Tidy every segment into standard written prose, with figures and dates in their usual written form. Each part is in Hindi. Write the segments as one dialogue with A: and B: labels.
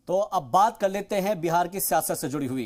A: तो अब बात कर लेते हैं बिहार की सियासत से जुड़ी हुई।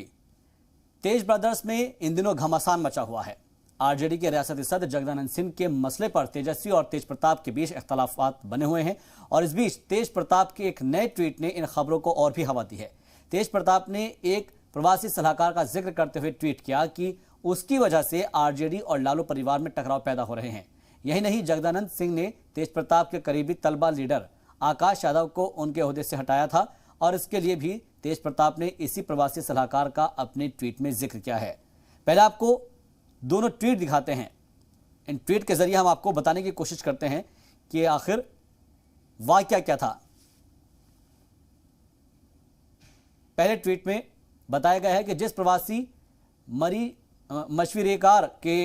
A: तेज ब्रदर्स में इन दिनों घमासान मचा हुआ है। आरजेडी के रियासती सदर जगदानंद सिंह के मसले पर तेजस्वी और तेज प्रताप के बीच इख्तलाफात बने हुए हैं और इस बीच तेज प्रताप के एक नए ट्वीट ने इन खबरों को और भी हवा दी है। तेज प्रताप ने एक प्रवासी सलाहकार का जिक्र करते हुए ट्वीट किया कि उसकी वजह से आरजेडी और लालू परिवार में टकराव पैदा हो रहे हैं। यही नहीं, जगदानंद सिंह ने तेज प्रताप के करीबी तलबा लीडर आकाश यादव को उनके ओहदे से हटाया था और इसके लिए भी तेज प्रताप ने इसी प्रवासी सलाहकार का अपने ट्वीट में जिक्र किया है। पहले आपको दोनों ट्वीट दिखाते हैं। इन ट्वीट के जरिए हम आपको बताने की कोशिश करते हैं कि आखिर वाकया क्या था। पहले ट्वीट में बताया गया है कि जिस प्रवासी मशविरेकार के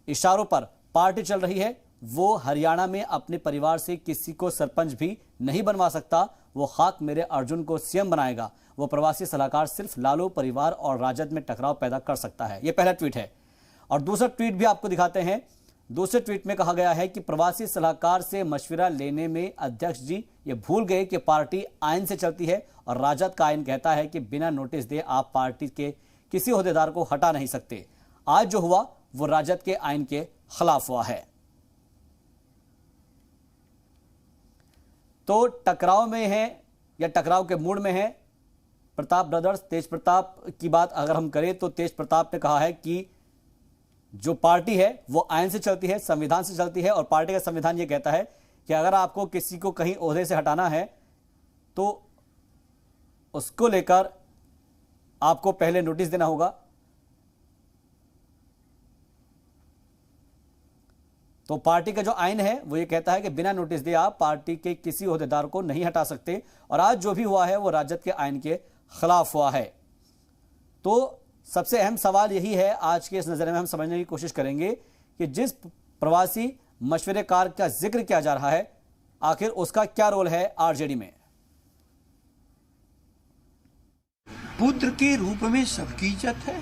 A: इशारों पर पार्टी चल रही है वो हरियाणा में अपने परिवार से किसी को सरपंच भी नहीं बनवा सकता। वो खाक मेरे अर्जुन को सीएम बनाएगा। वो प्रवासी सलाहकार सिर्फ लालू परिवार और राजद में टकराव पैदा कर सकता है। यह पहला ट्वीट है और दूसरा ट्वीट भी आपको दिखाते हैं। दूसरे ट्वीट में कहा गया है कि प्रवासी सलाहकार से मशविरा लेने में अध्यक्ष जी ये भूल गए कि पार्टी आइन से चलती है और राजद का आइन कहता है कि बिना नोटिस दे आप पार्टी के किसी ओहदेदार को हटा नहीं सकते। आज जो हुआ वो राजद के आइन के खिलाफ हुआ है। तो टकराव में है या टकराव के मूड में है प्रताप ब्रदर्स। तेज प्रताप की बात अगर हम करें तो तेज प्रताप ने कहा है कि जो पार्टी है वो आइन से चलती है, संविधान से चलती है और पार्टी का संविधान ये कहता है कि अगर आपको किसी को कहीं ओहदे से हटाना है तो उसको लेकर आपको पहले नोटिस देना होगा। तो पार्टी का जो आइन है वो ये कहता है कि बिना नोटिस दिए आप पार्टी के किसी ओहदेदार को नहीं हटा सकते और आज जो भी हुआ है वो राजद के आइन के खिलाफ हुआ है। तो सबसे अहम सवाल यही है, आज के इस नजरिए में हम समझने की कोशिश करेंगे कि जिस प्रवासी मशवरेकार का जिक्र किया जा रहा है आखिर उसका क्या रोल है आरजेडी में।
B: पुत्र के रूप में सबकी इज्जत है,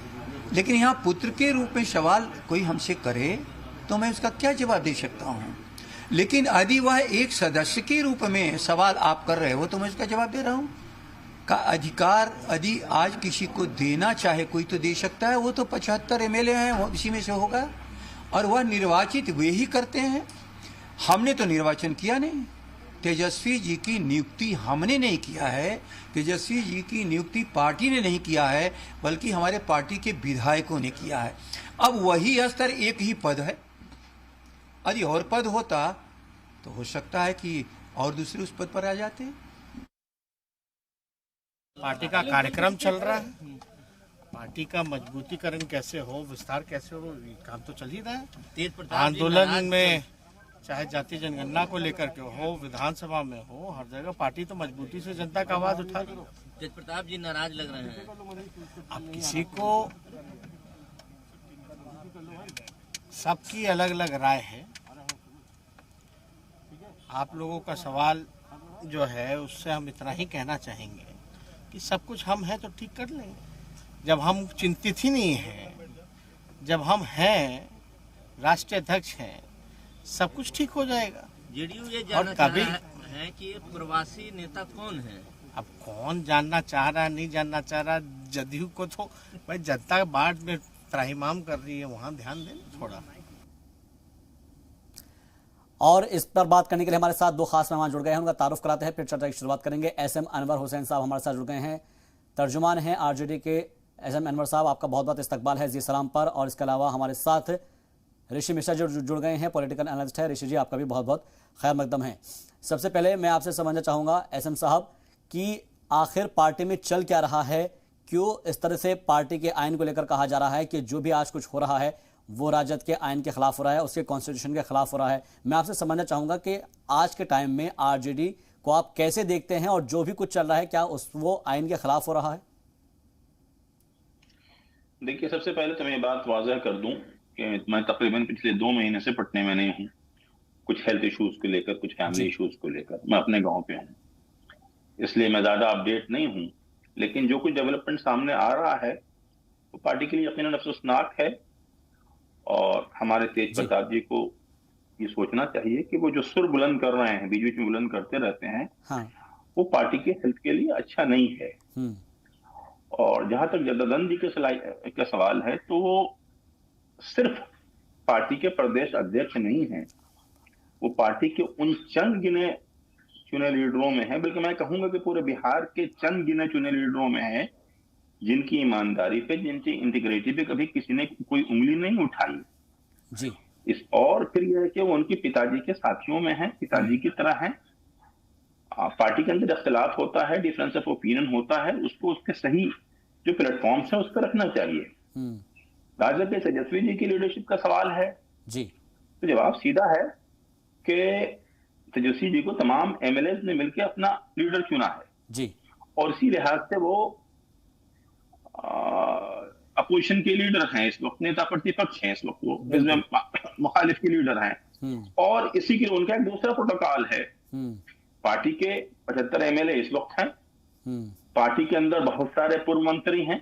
B: लेकिन यहाँ पुत्र के रूप में सवाल कोई हमसे करे तो मैं उसका क्या जवाब दे सकता हूँ। लेकिन यदि वह एक सदस्य के रूप में सवाल आप कर रहे हो तो मैं उसका जवाब दे रहा हूँ। का अधिकार यदि आज किसी को देना चाहे कोई तो दे सकता है। वो तो 75 एमएलए हैं, वो इसी में से होगा और वह निर्वाचित वे ही करते हैं। हमने तो निर्वाचन किया नहीं। तेजस्वी जी की नियुक्ति हमने नहीं किया है, तेजस्वी जी की नियुक्ति पार्टी ने नहीं किया है, बल्कि हमारे पार्टी के विधायकों ने किया है। अब वही स्तर एक ही पद है। यदि और पद होता तो हो सकता है कि और दूसरे उस पद पर आ जाते।
C: पार्टी का कार्यक्रम चल रहा है, पार्टी का मजबूतीकरण कैसे हो, विस्तार कैसे हो, काम तो चल ही रहा है। आंदोलन में चाहे जाति जनगणना को लेकर के हो, विधानसभा में हो, हर जगह पार्टी तो मजबूती से जनता का आवाज उठा रही है।
D: तेज प्रताप जी नाराज लग रहे हैं।
C: अब किसी को सबकी अलग अलग राय है। आप लोगों का सवाल जो है उससे हम इतना ही कहना चाहेंगे कि सब कुछ हम हैं तो ठीक कर लेंगे। जब हम चिंतित ही नहीं हैं, जब हम हैं, राष्ट्रीय अध्यक्ष हैं, सब कुछ ठीक हो जाएगा।
D: जेडीयू ये जानना चाह रहा है कि प्रवासी नेता कौन है।
C: अब कौन जानना चाह रहा नहीं जानना चाह रहा, जदयू को तो भाई जनता बाढ़ में त्राहिमाम कर रही है, वहां ध्यान दें थोड़ा।
A: और इस पर बात करने के लिए हमारे साथ दो खास मेहमान जुड़ गए हैं, उनका तारुफ कराते हैं फिर चर्चा की शुरुआत करेंगे। एसएम अनवर हुसैन साहब हमारे साथ जुड़ गए हैं, तर्जुमान हैं आरजेडी के। एसएम अनवर साहब आपका बहुत बहुत इस्तकबाल है जी सलाम पर। और इसके अलावा हमारे साथ ऋषि मिश्रा जो जुड़ गए हैं, पॉलिटिकल एनालिस्ट है। ऋषि जी आपका भी बहुत बहुत खैर मकदम है। सबसे पहले मैं आपसे समझना चाहूँगा एसएम साहब कि आखिर पार्टी में चल क्या रहा है, क्यों इस तरह से पार्टी के आइन को लेकर कहा जा रहा है कि जो भी आज कुछ हो रहा है वो राजद के आइन के खिलाफ हो रहा है, उसके कॉन्स्टिट्यूशन के खिलाफ हो रहा है। मैं आपसे समझना चाहूँगा कि आज के टाइम में आरजेडी को आप कैसे देखते हैं और जो भी कुछ चल रहा है क्या वो आइन के खिलाफ हो रहा है।
E: देखिए, सबसे पहले तो मैं ये बात वाज़ह कर दूं कि मैं तकरीबन पिछले 2 महीने से पटने में नहीं हूं। कुछ हेल्थ इश्यूज को लेकर, कुछ फैमिली इश्यूज को लेकर मैं अपने गांव पे हूं, इसलिए मैं ज्यादा अपडेट नहीं हूं। लेकिन जो कुछ डेवलपमेंट सामने आ रहा है वो पार्टी के लिए यकीनन अफसोसनाक है और हमारे तेज प्रताप जी को ये सोचना चाहिए कि वो जो सुर बुलंद कर रहे हैं, बीच बीच में बुलंद करते रहते हैं,
A: हाँ।
E: वो पार्टी के हेल्थ के लिए अच्छा नहीं है। और जहां तक जगदानंद जी का सवाल है, तो वो सिर्फ पार्टी के प्रदेश अध्यक्ष नहीं है, वो पार्टी के उन चंद गिने चुने लीडरों में है, बल्कि मैं कहूंगा कि पूरे बिहार के चंद गिने चुने लीडरों में है जिनकी ईमानदारी पे, जिनकी इंटीग्रिटी पे कभी किसी ने कोई उंगली नहीं उठाई
A: जी।
E: और फिर यह है कि वो उनके पिताजी के साथियों में है, पिताजी की तरह है। पार्टी के अंदर इख्तिलाफ होता है, डिफरेंस ऑफ ओपिनियन होता है, उसको उसके सही जो प्लेटफॉर्म्स है उस पर रखना चाहिए। राजद के तेजस्वी जी की लीडरशिप का सवाल है
A: जी,
E: तो जवाब सीधा है कि तेजस्वी जी को तमाम एमएलए ने मिलकर अपना लीडर चुना है
A: जी,
E: और इसी लिहाज से वो अपोजिशन के लीडर हैं इस वक्त, नेता प्रतिपक्ष हैं इस वक्त, वो इसमें मुखालिफ के लीडर हैं। और इसी के उनका एक दूसरा प्रोटोकॉल है, पार्टी के 75 एमएलए इस वक्त हैं, पार्टी के अंदर बहुत सारे पूर्व मंत्री हैं,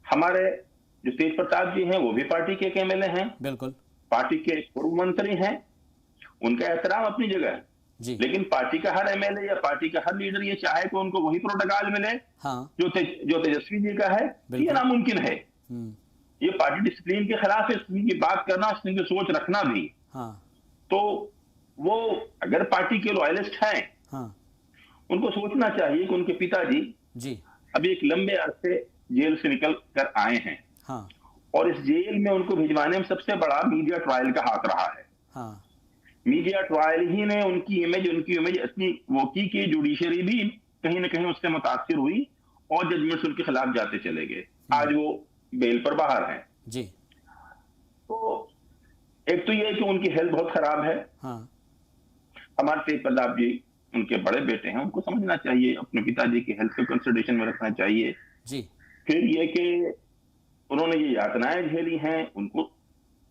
E: हमारे जो तेज प्रताप जी हैं वो भी पार्टी के एक एमएलए हैं,
A: बिल्कुल
E: पार्टी के पूर्व मंत्री हैं, उनका एहतराम अपनी जगह है
A: जी।
E: लेकिन पार्टी का हर एमएलए या पार्टी का हर लीडर ये चाहे कि उनको वही प्रोटोकॉल मिले जो तेजस्वी जी का है, ये नामुमकिन है। ये पार्टी डिसिप्लिन के खिलाफ है, इसकी बात करना, इसकी सोच रखना भी। तो वो अगर पार्टी के लॉयलिस्ट हैं, उनको सोचना चाहिए कि उनके पिताजी जी अभी एक लंबे अरसे जेल से निकल कर आए हैं और इस जेल में उनको भिजवाने में सबसे बड़ा मीडिया ट्रायल का हाथ रहा है। मीडिया ट्रायल ही ने उनकी इमेज इतनी वो की कि जुडिशरी भी कहीं ना कहीं उससे मुतासिर हुई और जजमेंट्स उनके खिलाफ जाते चले गए। आज वो बेल पर बाहर हैं जी। तो एक तो ये है कि उनकी हेल्थ बहुत खराब है। हमारे तेज प्रताप जी उनके बड़े बेटे हैं, उनको समझना चाहिए, अपने पिताजी की हेल्थ को कंसिडरेशन में रखना चाहिए जी। फिर ये कि उन्होंने ये यातनाएं झेली हैं, उनको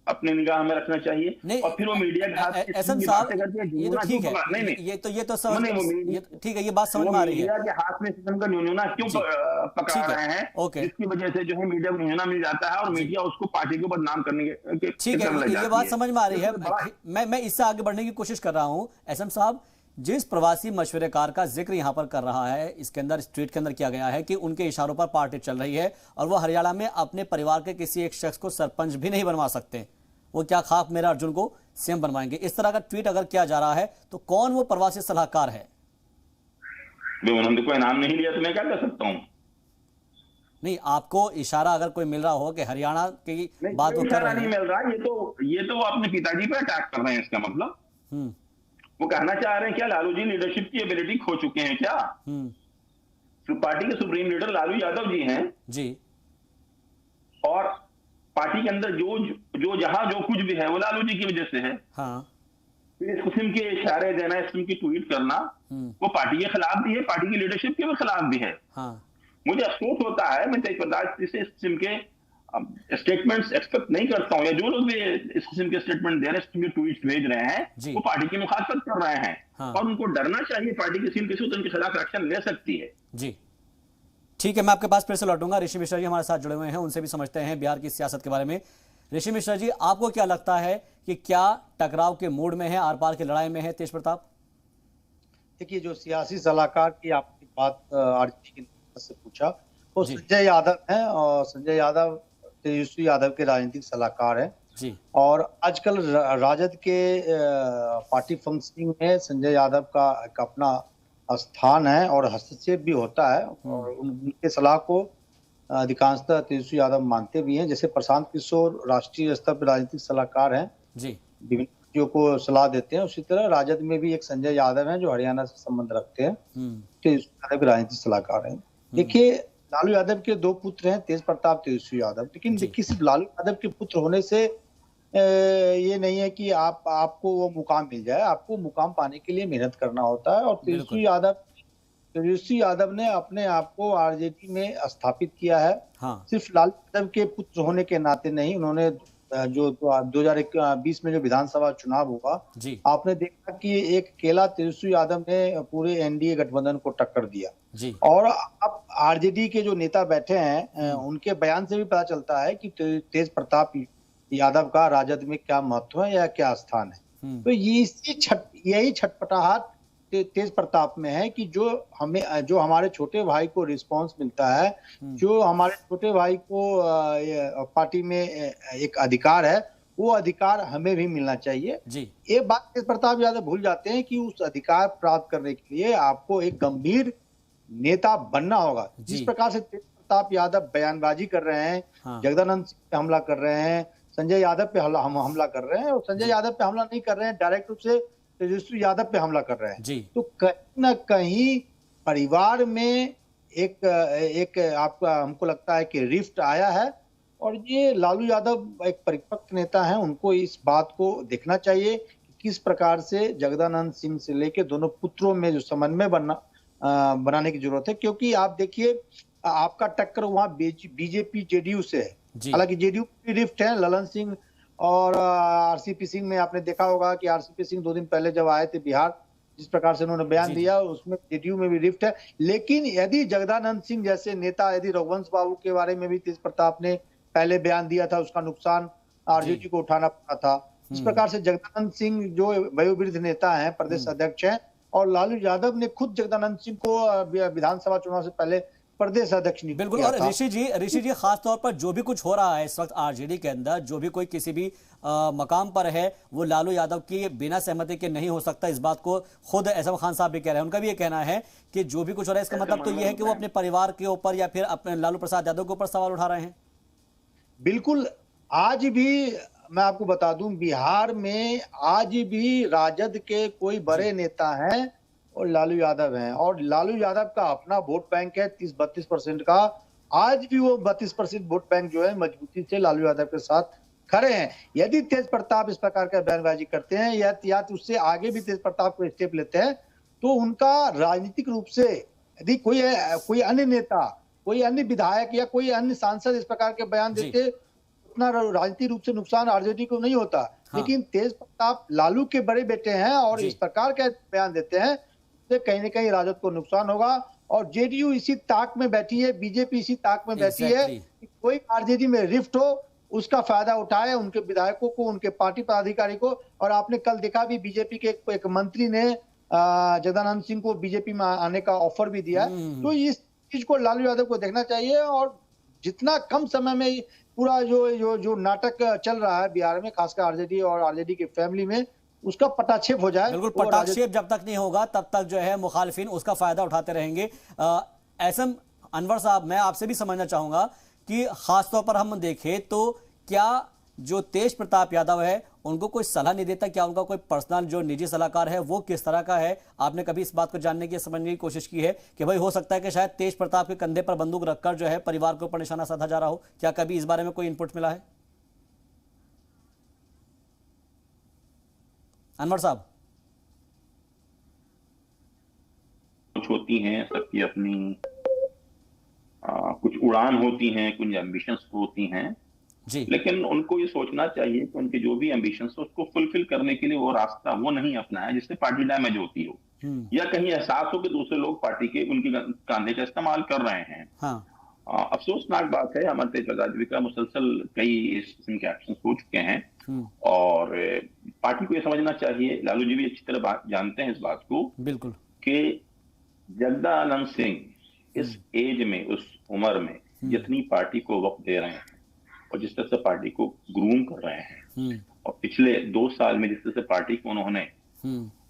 E: अपने निगाह में रखना चाहिए। और फिर वो मीडिया के हाथ
A: एसएम साहब ये तो ठीक है, नहीं ये तो समझ ठीक है, ये बात समझ में आ रही है।
E: मीडिया के हाथ में सिस्टम का न्यूनता क्यों पकड़ा रहे हैं, जिसकी वजह से जो है मीडिया को न्यूनता मिल जाता है और मीडिया उसको पार्टी को बदनाम करने के
A: ठीक है, ये बात समझ में आ रही है। मैं इससे आगे बढ़ने की कोशिश कर रहा हूँ। एसएम साहब, जिस प्रवासी मशवरेकार का जिक्र यहाँ पर कर रहा है, इसके अंदर ट्वीट के अंदर किया गया है कि उनके इशारों पर पार्टी चल रही है और वो हरियाणा में अपने परिवार के किसी एक शख्स को सरपंच भी नहीं बनवा सकते, वो क्या खाक मेरा अर्जुन को सीएम बनवाएंगे। इस तरह का ट्वीट अगर किया जा रहा है तो कौन वो प्रवासी सलाहकार है?
E: उन्होंने कोई नाम नहीं लिया तो मैं क्या कर सकता हूँ?
A: नहीं, आपको इशारा अगर कोई मिल रहा हो कि हरियाणा की बात वो कर रहे हैं,
E: नहीं मिल रहा, ये तो अपने पिताजी पर अटैक कर रहे हैं। इसका मतलब वो कहना चाह रहे हैं क्या लालू जी लीडरशिप की एबिलिटी खो चुके हैं क्या? तो पार्टी के सुप्रीम लीडर लालू यादव जी हैं जी, और पार्टी के अंदर जो जहां जो कुछ भी है वो लालू जी की वजह से है। फिर इस किस्म के इशारे देना, इस किस्म की ट्वीट करना वो पार्टी के खिलाफ भी है, पार्टी की लीडरशिप के भी खिलाफ भी है। मुझे अफसोस होता है, मैं तेज प्रताप से इस किस्म के स्टेटमेंट्स एक्सपेक्ट नहीं करता हूं, या जो लोग भी इस किस्म के स्टेटमेंट दे रहे हैं, इस किस्म के ट्वीट्स भेज रहे हैं, वो पार्टी की मुखालफत कर रहे हैं और उनको डरना चाहिए। पार्टी किसी न किसी उनके खिलाफ एक्शन ले सकती है जी।
A: ठीक है, मैं आपके पास फिर से लौटूंगा। ऋषि मिश्रा जी हमारे साथ जुड़े हुए हैं, उनसे भी समझते हैं बिहार की सियासत के बारे में। ऋषि मिश्रा जी, आपको क्या लगता है कि क्या टकराव के मूड में है, आर पार की लड़ाई में है तेज प्रताप?
F: देखिए, जो सियासी सलाहकार की आपकी बात आरजेडी के से पूछा, वो संजय यादव है और संजय यादव तेजस्वी यादव के राजनीतिक सलाहकार है जी। और आजकल राजद के पार्टी फंक्शनिंग में संजय यादव का एक अपना स्थान है और हस्तक्षेप भी होता है और उनके सलाह को अधिकांशतः तेजस्वी यादव मानते भी हैं। जैसे प्रशांत किशोर राष्ट्रीय स्तर पर राजनीतिक सलाहकार हैं जी, विभिन्न पार्टियों को सलाह देते हैं, उसी तरह राजद में भी एक संजय यादव हैं जो हरियाणा से संबंध रखते हैं, तेजस्वी यादव के राजनीतिक सलाहकार हैं। देखिए, लालू यादव के दो पुत्र हैं, तेज प्रताप, तेजस्वी यादव, लेकिन किसी लालू यादव के पुत्र होने से ये नहीं है कि आपको वो मुकाम मिल जाए। आपको मुकाम पाने के लिए मेहनत करना होता है और तेजस्वी यादव ने अपने आप को आरजेडी में स्थापित किया है। सिर्फ लालू यादव के पुत्र होने के नाते नहीं, उन्होंने जो 2020 में जो विधानसभा चुनाव हुआ, आपने देखा कि एक अकेला तेजस्वी यादव ने पूरे एनडीए गठबंधन को टक्कर दिया जी। और अब आरजेडी के जो नेता बैठे हैं उनके बयान से भी पता चलता है कि तेज प्रताप यादव का राजद में क्या महत्व है या क्या स्थान है। तो यही छटपटाहट तेज प्रताप में है कि जो हमारे छोटे भाई को रिस्पांस मिलता है, जो हमारे छोटे भाई को पार्टी में एक अधिकार है, वो अधिकार हमें भी मिलना चाहिए
A: जी।
F: ये बात तेज प्रताप यादव भूल जाते हैं कि उस अधिकार प्राप्त करने के लिए आपको एक गंभीर नेता बनना होगा। जिस प्रकार से तेज प्रताप यादव बयानबाजी कर रहे हैं,
A: हाँ।
F: जगदानंद सिंह पे हमला कर रहे हैं, संजय यादव पे हमला कर रहे हैं, और संजय यादव पे हमला नहीं कर रहे हैं, डायरेक्ट रूप से तेजस्वी यादव पे हमला कर रहे हैं
A: जी।
F: तो कहीं ना कहीं परिवार में एक आपका हमको लगता है कि रिफ्ट आया है, और ये लालू यादव एक परिपक्व नेता हैं, उनको इस बात को देखना चाहिए कि किस प्रकार से जगदानंद सिंह से लेके दोनों पुत्रों में जो समन्वय बनाने की जरूरत है। क्योंकि आप देखिए आपका टक्कर वहां बीजेपी जेडीयू से है, हालांकि जेडीयू की रिफ्ट है ललन सिंह और आरसीपी सिंह में। आपने देखा होगा कि आरसीपी सिंह 2 दिन पहले जब आए थे बिहार, जिस प्रकार से उन्होंने बयान दिया, उसमें जेडीयू में भी रिफ्ट है। लेकिन यदि जगदानंद सिंह जैसे नेता, यदि रघुवंश बाबू के बारे में भी तेज प्रताप ने पहले बयान दिया था, उसका नुकसान आरजेडी को उठाना पड़ा था। इस प्रकार से जगदानंद सिंह जो वयोवृद्ध नेता हैं, प्रदेश अध्यक्ष हैं, और लालू यादव ने खुद जगदानंद सिंह को विधानसभा चुनाव से पहले प्रदेश अध्यक्ष नियुक्त
A: बिल्कुल।
F: किया
A: और
F: था।
A: ऋषि जी खास तौर पर जो भी कुछ हो रहा है इस वक्त आरजेडी के अंदर, जो भी कोई किसी भी मकाम पर है, वो लालू यादव की बिना सहमति के नहीं हो सकता। इस बात को खुद एहसन खान साहब भी कह रहे हैं। उनका भी ये कहना है कि जो भी कुछ हो रहा है इसका मतलब तो ये है कि वो अपने परिवार के ऊपर या फिर अपने लालू प्रसाद यादव के ऊपर सवाल उठा रहे हैं।
F: बिल्कुल। आज भी मैं आपको बता दूं, बिहार में आज भी राजद के कोई बड़े नेता हैं और लालू यादव हैं, और लालू यादव का अपना वोट बैंक है 30-32% का। आज भी वो 32% वोट बैंक जो है मजबूती से लालू यादव के साथ खड़े हैं। यदि तेज प्रताप इस प्रकार का बयानबाजी करते हैं या उससे आगे भी तेज प्रताप को स्टेप लेते हैं, तो उनका राजनीतिक रूप से यदि कोई अन्य नेता, कोई अन्य विधायक या कोई अन्य सांसद इस प्रकार के बयान देते, उतना राजनीतिक रूप से नुकसान आरजेडी को नहीं होता। हाँ। लेकिन तेज प्रताप लालू के बड़े बेटे हैं और इस प्रकार के बयान देते हैं, तो कहीं ना कहीं राजद को नुकसान होगा। और जेडीयू इसी ताक में बैठी है, बीजेपी इसी ताक में बैठी है कि कोई आरजेडी में रिफ्ट हो, उसका फायदा उठाए उनके विधायकों को, उनके पार्टी पदाधिकारी को। और आपने कल देखा भी बीजेपी के एक मंत्री ने जगदानंद सिंह को बीजेपी में आने का ऑफर भी दिया है। तो इस चीज को लालू यादव को देखना चाहिए, और जितना कम समय में पूरा जो नाटक चल रहा है बिहार में, खासकर आरजेडी और आरजेडी के फैमिली में, उसका पटाक्षेप हो जाए।
A: बिल्कुल, पटाक्षेप जब तक नहीं होगा तब तक जो है मुखालिफिन उसका फायदा उठाते रहेंगे। एहसन अनवर साहब, मैं आपसे भी समझना चाहूंगा कि खासतौर पर हम देखें तो क्या जो तेज प्रताप यादव है उनको कोई सलाह नहीं देता? क्या उनका कोई पर्सनल जो निजी सलाहकार है वो किस तरह का है? आपने कभी इस बात को जानने की, समझने की कोशिश की है कि भाई हो सकता है कि शायद तेज प्रताप के कंधे पर बंदूक रखकर जो है परिवार के ऊपर निशाना साधा जा रहा हो? क्या कभी इस बारे में कोई इनपुट मिला है अनवर साहब?
E: कुछ होती हैं सबकी अपनी कुछ उड़ान होती हैं, कुछ एम्बिशंस होती हैं
A: जी।
E: लेकिन उनको ये सोचना चाहिए कि उनके जो भी एम्बिशंस हो उसको फुलफिल करने के लिए वो रास्ता वो नहीं अपनाया जिससे पार्टी डैमेज होती हो, या कहीं एहसास हो कि दूसरे लोग पार्टी के उनके कांधे का इस्तेमाल कर रहे हैं।
A: हाँ।
E: अफसोसनाक बात है, हमारे तेज प्रताप का मुसलसल कई इस किस्म के एक्शन हो चुके हैं, और पार्टी को ये समझना चाहिए, लालू जी भी अच्छी तरह जानते हैं इस बात को,
A: बिल्कुल, कि
E: जगदानंद सिंह इस एज में, उस उम्र में जितनी पार्टी को वक्त दे रहे हैं और जिस तरह से पार्टी को ग्रूम कर रहे हैं, और पिछले 2 साल में जिस तरह से पार्टी को उन्होंने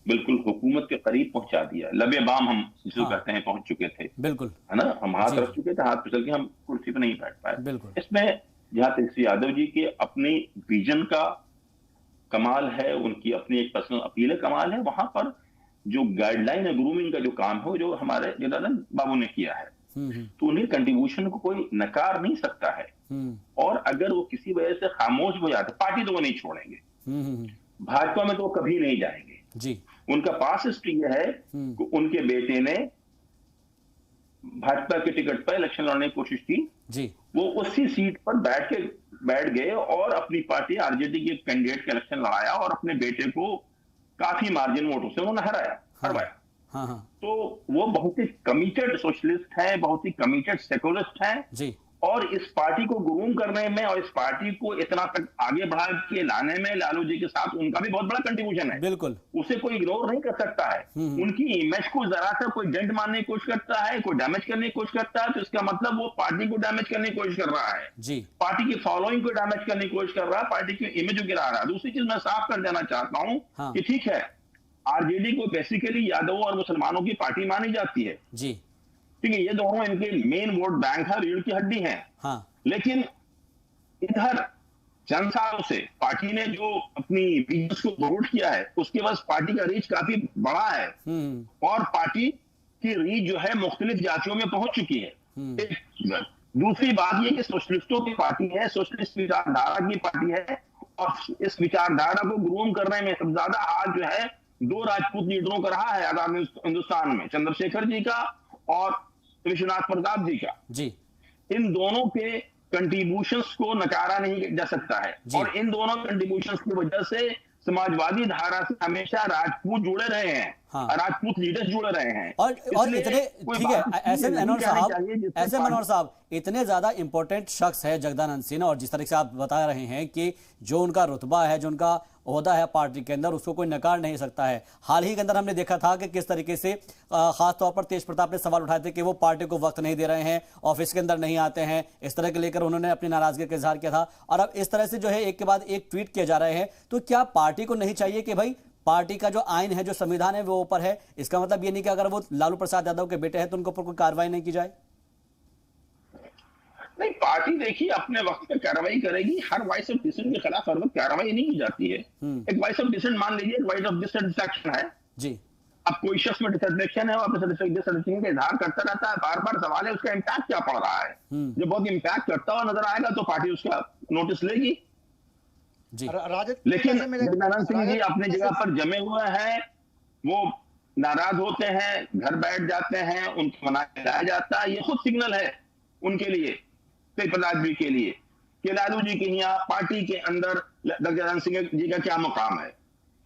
E: बिल्कुल हुकूमत के करीब पहुंचा दिया, लबे बाम हम जिसको कहते हैं पहुंच चुके थे, बिल्कुल है ना, हम हाथ रख चुके थे, हाथ फिसल के हम कुर्सी पे नहीं बैठ पाए। इसमें जहां तेजस्वी यादव जी के अपने विजन का कमाल है, उनकी अपनी एक पर्सनल अपील कमाल है, वहां पर जो गाइडलाइन है ग्रूमिंग का जो काम है जो हमारे जगदानंद बाबू ने किया है, तो उन्हें कंट्रीब्यूशन को कोई नकार नहीं सकता है। और अगर वो किसी वजह से खामोश हो जाते, पार्टी तो वो नहीं छोड़ेंगे, भाजपा में तो वो कभी नहीं जाएंगे जी। उनका पास हिस्ट्री यह है कि उनके बेटे ने भाजपा के टिकट पर इलेक्शन लड़ने की कोशिश की जी, वो उसी सीट पर बैठ गए और अपनी पार्टी आरजेडी के कैंडिडेट का इलेक्शन लड़ाया और अपने बेटे को काफी मार्जिन वोटों से उन्होंने हरवाया। तो वो बहुत ही कमिटेड सोशलिस्ट हैं, बहुत ही कमिटेड सेकुलरिस्ट हैं जी, और इस पार्टी को ग्रूम करने में और इस पार्टी को इतना तक आगे बढ़ा के लाने में लालू जी के साथ उनका भी बहुत बड़ा कंट्रीब्यूशन है।
A: बिल्कुल,
E: उसे कोई इग्नोर नहीं कर सकता है। उनकी इमेज को जरा सा कोई डेंट मारने की कोशिश करता है, कोई डैमेज करने की कोशिश करता है, तो इसका मतलब वो पार्टी को डैमेज करने की कोशिश कर रहा है
A: जी,
E: पार्टी की फॉलोइंग को डैमेज करने की कोशिश कर रहा है, पार्टी की इमेज को गिरा रहा है। दूसरी चीज मैं साफ कर देना चाहता हूं कि ठीक है, आरजेडी को बेसिकली यादवों और मुसलमानों की पार्टी मानी जाती है
A: जी,
E: ठीक है, ये दोनों इनके मेन वोट बैंक है, रीढ़ की हड्डी है। लेकिन इधर चंद सालों से पार्टी ने जो अपनी बिजनेस को ग्रोथ किया है, उसके बाद पार्टी का रीच काफी बड़ा है और पार्टी की रीच जो है मुख्तलिफ जातियों में पहुंच चुकी है। दूसरी बात यह कि सोशलिस्टों की पार्टी है, सोशलिस्ट विचारधारा की पार्टी है और इस विचारधारा को ग्रूम करने में सबसे ज्यादा हाथ जो है दो राजपूत लीडरों का रहा है आजाद हिंदुस्तान में, चंद्रशेखर जी का और विश्वनाथ प्रताप जी का।
A: जी,
E: इन दोनों के कंट्रीब्यूशंस को नकारा नहीं जा सकता है और इन दोनों कंट्रीब्यूशंस की वजह से समाजवादी धारा से हमेशा राजपूत जुड़े रहे हैं, राजपूत लीडर्स जुड़े रहे हैं।
A: और इतने ठीक है, ऐसे मनोहर साहब इतने ज्यादा इंपॉर्टेंट शख्स है जगदानंद सिन्हा, और जिस तरह से आप बता रहे हैं कि जो उनका रुतबा है, जो उनका ओहदा है पार्टी के अंदर, उसको कोई नकार नहीं सकता है। हाल ही के अंदर हमने देखा था कि किस तरीके से खास तौर पर तेज प्रताप ने सवाल उठाए थे कि वो पार्टी को वक्त नहीं दे रहे हैं, ऑफिस के अंदर नहीं आते हैं, इस तरह के लेकर उन्होंने अपनी नाराजगी का इजहार किया था। और अब इस तरह से जो है एक के बाद एक ट्वीट किए जा रहे हैं, तो क्या पार्टी को नहीं चाहिए कि भाई पार्टी का जो आइन है, जो संविधान है, वो ऊपर है? इसका मतलब ये नहीं कि अगर वो लालू प्रसाद यादव के बेटे हैं तो उनके ऊपर कोई कार्रवाई नहीं की जाए?
E: नहीं, पार्टी देखिए अपने वक्त पे कार्रवाई करेगी। हर वॉइस ऑफ डिसेंट के खिलाफ हर वक्त कार्रवाई नहीं की जाती है। एक वॉइस ऑफ डिसेंट मान लीजिए, एक वॉइस ऑफ डिससैटिस्फैक्शन है
A: जी,
E: अब कोई शख्स में डिससैटिस्फैक्शन है, वो अपने डिससैटिस्फैक्शन का इजहार करता रहता है, बार बार सवाल है उसका इम्पैक्ट क्या पड़ रहा है। जब बहुत इम्पैक्ट करता हुआ नजर आएगा तो पार्टी उसका नोटिस लेगी
A: जी।
E: लेकिन जगदानंद सिंह जी अपनी जगह पर जमे हुए हैं, वो नाराज होते हैं, घर बैठ जाते हैं, उनको मना के लाया जाता है। ये खुद सिग्नल है उनके लिए, तेज प्रताप जी के लिए, कि लालू जी के यहाँ पार्टी के अंदर जगदानंद सिंह जी का क्या मकाम है।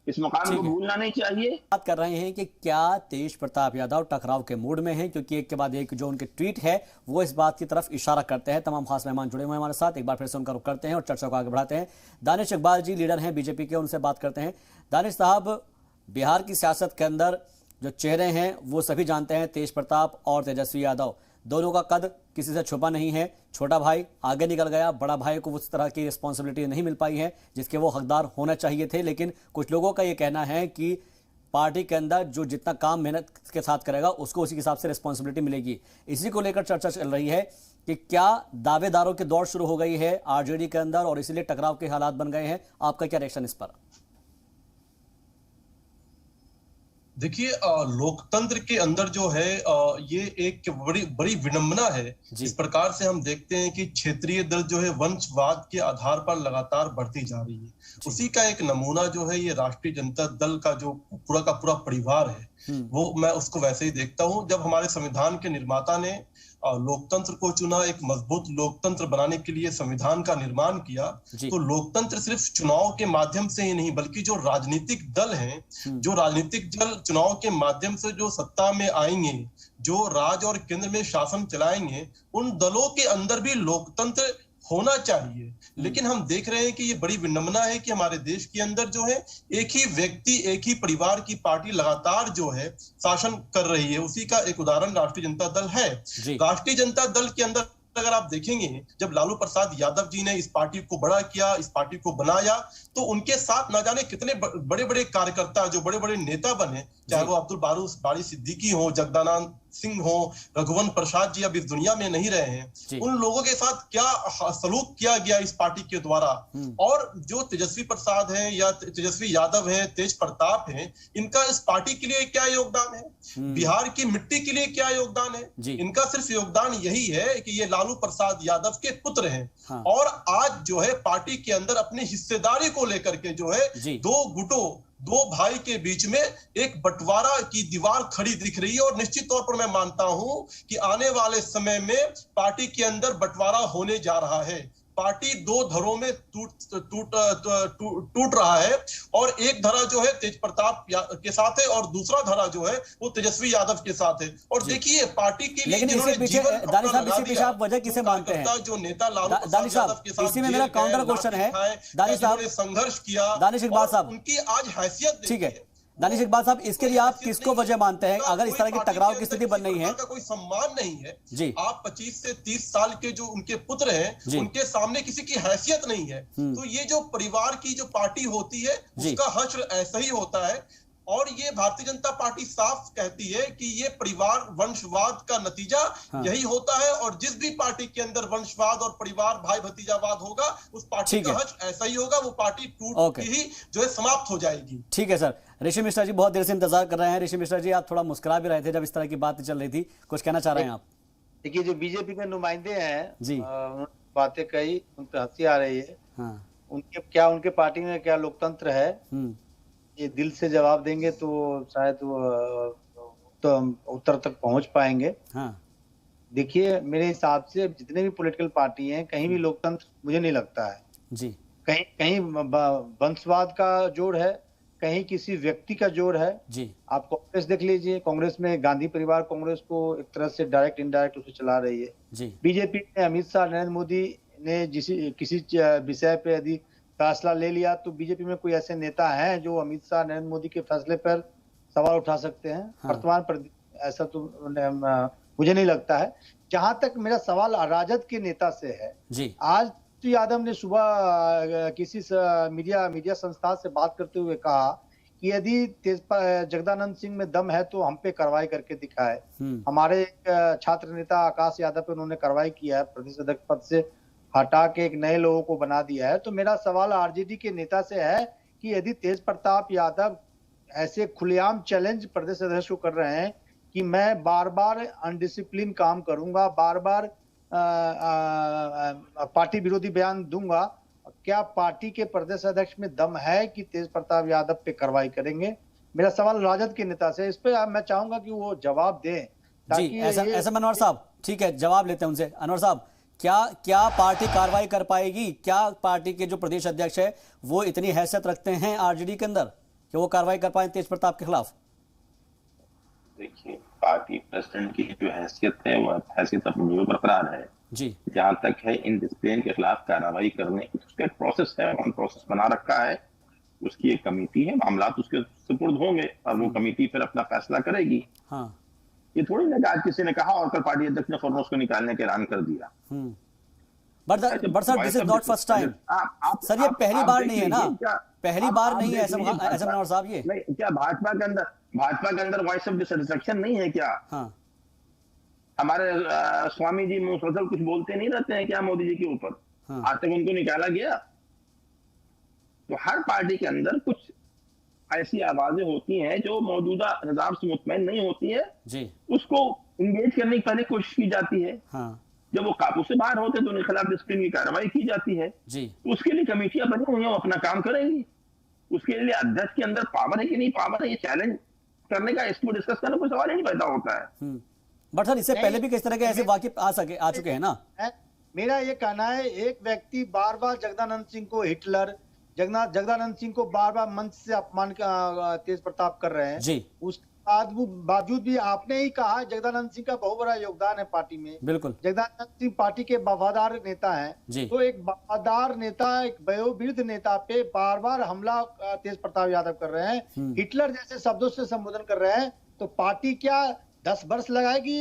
E: इस मकाम को भूलना नहीं चाहिए।
A: बात कर रहे हैं कि क्या तेज प्रताप यादव टकराव के मूड में हैं, क्योंकि एक के बाद एक जो उनके ट्वीट है वो इस बात की तरफ इशारा करते हैं। तमाम खास मेहमान जुड़े हुए हैं हमारे साथ, एक बार फिर से उनका रुख करते हैं और चर्चा को आगे बढ़ाते हैं। दानिश इकबाल जी लीडर हैं बीजेपी के, उनसे बात करते हैं। दानिश साहब, बिहार की सियासत के अंदर जो चेहरे हैं वो सभी जानते हैं, तेज प्रताप और तेजस्वी यादव, दोनों का कद किसी से छुपा नहीं है। छोटा भाई आगे निकल गया, बड़ा भाई को उस तरह की रिस्पॉन्सिबिलिटी नहीं मिल पाई है जिसके वो हकदार होना चाहिए थे। लेकिन कुछ लोगों का ये कहना है कि पार्टी के अंदर जो जितना काम मेहनत के साथ करेगा उसको उसी के हिसाब से रिस्पॉन्सिबिलिटी मिलेगी। इसी को लेकर चर्चा चल रही है कि क्या दावेदारों की दौड़ शुरू हो गई है आरजेडी के अंदर और इसीलिए टकराव के हालात बन गए हैं? आपका क्या रिएक्शन इस पर?
G: देखिए, लोकतंत्र के अंदर जो है ये एक बड़ी विडंबना है। इस प्रकार से हम देखते हैं कि क्षेत्रीय दल जो है वंशवाद के आधार पर लगातार बढ़ती जा रही है। उसी का एक नमूना जो है ये राष्ट्रीय जनता दल का जो पूरा का पूरा परिवार है, वो मैं उसको वैसे ही देखता हूं। जब हमारे संविधान के निर्माता ने लोकतंत्र को चुना, एक मजबूत लोकतंत्र बनाने के लिए संविधान का निर्माण किया, तो लोकतंत्र सिर्फ चुनाव के माध्यम से ही नहीं बल्कि जो राजनीतिक दल हैं, जो राजनीतिक दल चुनाव के माध्यम से जो सत्ता में आएंगे, जो राज्य और केंद्र में शासन चलाएंगे, उन दलों के अंदर भी लोकतंत्र होना चाहिए। लेकिन हम देख रहे हैं कि ये बड़ी विडंबना है कि हमारे देश के अंदर जो है एक ही व्यक्ति, एक ही परिवार की पार्टी लगातार जो है शासन कर रही है। उसी का एक उदाहरण राष्ट्रीय जनता दल है। राष्ट्रीय जनता दल के अंदर अगर आप देखेंगे, जब लालू प्रसाद यादव जी ने इस पार्टी को बड़ा किया, इस पार्टी को बनाया, तो उनके साथ न जाने कितने बड़े बड़े कार्यकर्ता, जो बड़े बड़े नेता बने, चाहे वो अब्दुल बारी सिद्दीकी हो, जगदानंद सिंह हो, रघुवंश प्रसाद जी अब इस दुनिया में नहीं रहे हैं। उन लोगों के साथ क्या सलूक किया गया इस पार्टी के द्वारा। और जो तेजस्वी प्रसाद हैं या तेजस्वी यादव हैं, तेज प्रताप हैं, इनका इस पार्टी के लिए क्या योगदान है? बिहार की मिट्टी के लिए क्या योगदान है? इनका सिर्फ योगदान यही है कि ये लालू प्रसाद यादव के पुत्र हैं। और आज जो है पार्टी के अंदर अपनी हिस्सेदारी को लेकर के जो है दो गुटों, दो भाई के बीच में एक बंटवारा की दीवार खड़ी दिख रही है। और निश्चित तौर पर मैं मानता हूं कि आने वाले समय में पार्टी के अंदर बंटवारा होने जा रहा है। पार्टी दो धरों में टूट रहा है, और एक धरा जो है तेज प्रताप के साथ है और दूसरा धरा जो है वो तेजस्वी यादव के साथ है। और देखिए पार्टी के लिए जिन्होंने जीवन
A: दानिश साहब इसी पीछे आप वजह किसे मानते हैं?
G: जो नेता लालू
A: दानिश साहब इसी में मेरा काउंटर क्वेश्चन है, दानिश साहब
G: संघर्ष किया,
A: दानिश इकबाल साहब
G: उनकी आज हैसियत
A: ठीक है, दानिश इकबाल साहब इसके लिए आप किसको वजह मानते हैं अगर इस तरह की टकराव की स्थिति बन रही है?
G: का कोई सम्मान नहीं है
A: जी।
G: आप 25 से 30 साल के जो उनके पुत्र हैं उनके सामने किसी की हैसियत नहीं है। तो ये जो परिवार की जो पार्टी होती है उसका हश्र ऐसा ही होता है। और ये भारतीय जनता पार्टी साफ कहती है कि ये परिवार वंशवाद का नतीजा यही होता है, और जिस भी पार्टी के अंदर वंशवाद और परिवार भाई भतीजावाद होगा उस पार्टी का हश्र ऐसा ही होगा, वो पार्टी टूट के ही जो है समाप्त हो जाएगी।
A: ठीक है सर। ऋषि मिश्रा जी बहुत देर से इंतजार कर रहे हैं। ऋषि मिश्रा जी आप थोड़ा मुस्कुरा भी रहे थे जब इस तरह की बात चल रही थी, कुछ कहना चाह रहे हैं आप?
F: देखिए जो बीजेपी के नुमाइंदे हैं जी, बातें कही, उन पर हंसी आ रही है। उनके पार्टी में क्या लोकतंत्र है, ये दिल से जवाब देंगे तो शायद वो तो उत्तर तक पहुंच पाएंगे। देखिए मेरे हिसाब से जितने भी पॉलिटिकल पार्टी हैं कहीं भी लोकतंत्र मुझे नहीं लगता है जी। कहीं वंशवाद का जोड़ है, कहीं किसी व्यक्ति का जोड़ है जी। आप कांग्रेस देख लीजिए, कांग्रेस में गांधी परिवार कांग्रेस को एक तरह से डायरेक्ट इनडायरेक्ट उसे चला रही है जी। बीजेपी में अमित शाह, नरेंद्र मोदी ने किसी विषय पे यदि फैसला ले लिया तो बीजेपी में कोई ऐसे नेता हैं जो अमित शाह, नरेंद्र मोदी के फैसले पर सवाल उठा सकते हैं? वर्तमान पर ऐसा तो मुझे नहीं लगता है। जहां तक मेरा सवाल राजद के नेता से है जी। आज तो यादव ने सुबह किसी मीडिया संस्था से बात करते हुए कहा कि यदि जगदानंद सिंह में दम है तो हम पे कार्रवाई करके दिखाए। हमारे छात्र नेता आकाश यादव पे उन्होंने कार्रवाई किया है, प्रदेश अध्यक्ष पद से हटा के एक नए लोगों को बना दिया है। तो मेरा सवाल आरजेडी के नेता से है कि यदि तेज प्रताप यादव ऐसे खुलेआम चैलेंज प्रदेश अध्यक्ष को कर रहे हैं कि मैं बार बार अनडिसिप्लिन काम करूंगा, बार बार पार्टी विरोधी बयान दूंगा, क्या पार्टी के प्रदेश अध्यक्ष में दम है कि तेज प्रताप यादव पे कार्रवाई करेंगे? मेरा सवाल राजद के नेता से, इस पे मैं चाहूंगा कि वो जवाब दें
A: जी। ऐसा अनवर साहब ठीक है, जवाब लेते हैं उनसे। अनवर साहब क्या पार्टी कार्रवाई कर पाएगी? क्या पार्टी के जो प्रदेश अध्यक्ष है वो इतनी हैसियत रखते हैं आरजेडी के अंदर कि वो कार्रवाई कर पाए तेज प्रताप के खिलाफ?
E: देखिए पार्टी प्रेसिडेंट की जो हैसियत है वो हैसियत अपनी जगह बरकरार है जी। जहां तक है इनडिसिप्लिन के खिलाफ कार्रवाई करने की उसका एक प्रोसेस है, वन प्रोसेस बना रखा है, उसकी एक कमेटी है, मामला उसके सुपुर्द होंगे और वो कमेटी फिर अपना फैसला करेगी। हाँ। ये थोड़ी ना आज किसी ने कहा और कल पार्टी अध्यक्ष ने फौरन उसको निकालने के ऐलान कर दिया।
A: But sir this is not first time sir, ये पहली बार नहीं है ना, पहली बार नहीं है ऐसा मनोहर साहब। ये
E: नहीं, क्या भाजपा के अंदर वॉइस ऑफ डिससैटिस्फैक्शन नहीं है क्या? हाँ। हमारे स्वामी जी मुसलसल कुछ बोलते नहीं रहते हैं क्या मोदी जी के ऊपर? हाँ। आज तक उनको निकाला गया? तो हर पार्टी के अंदर कुछ ऐसी आवाजें होती हैं जो मौजूदा निजाम से मुतमईन नहीं होती है जी। उसको इंगेज करने की पहले कोशिश की जाती है। हाँ। जब वो काबू से बाहर होते तो उनके खिलाफ डिसिप्लिन की कार्रवाई की जाती है जी। उसके लिए कमेटियां बनी हुई हैं, वो अपना काम करेंगी। उसके लिए अध्यक्ष के अंदर पावर है कि नहीं पावर है, ये चैलेंज करने का, इसको डिस्कस करने कोई सवाल ही नहीं पैदा होता है।
A: बट सर इससे पहले भी किस तरह के ऐसे वाक़े आ चुके हैं ना।
F: मेरा ये कहना है, एक व्यक्ति बार बार जगदानंद सिंह को हिटलर, जगदानंद सिंह को बार बार मंच से अपमान का तेज प्रताप कर रहे हैं जी। उसके बावजूद भी आपने ही कहा जगदानंद सिंह का बहुत बड़ा योगदान है पार्टी में। बिल्कुल, जगदानंद सिंह पार्टी के वफादार नेता हैं। तो एक वफादार नेता, एक वयोवृद्ध नेता पे बार बार हमला तेज प्रताप यादव कर रहे हैं, हिटलर जैसे शब्दों से संबोधन कर रहे हैं, तो पार्टी क्या 10 वर्ष लगाएगी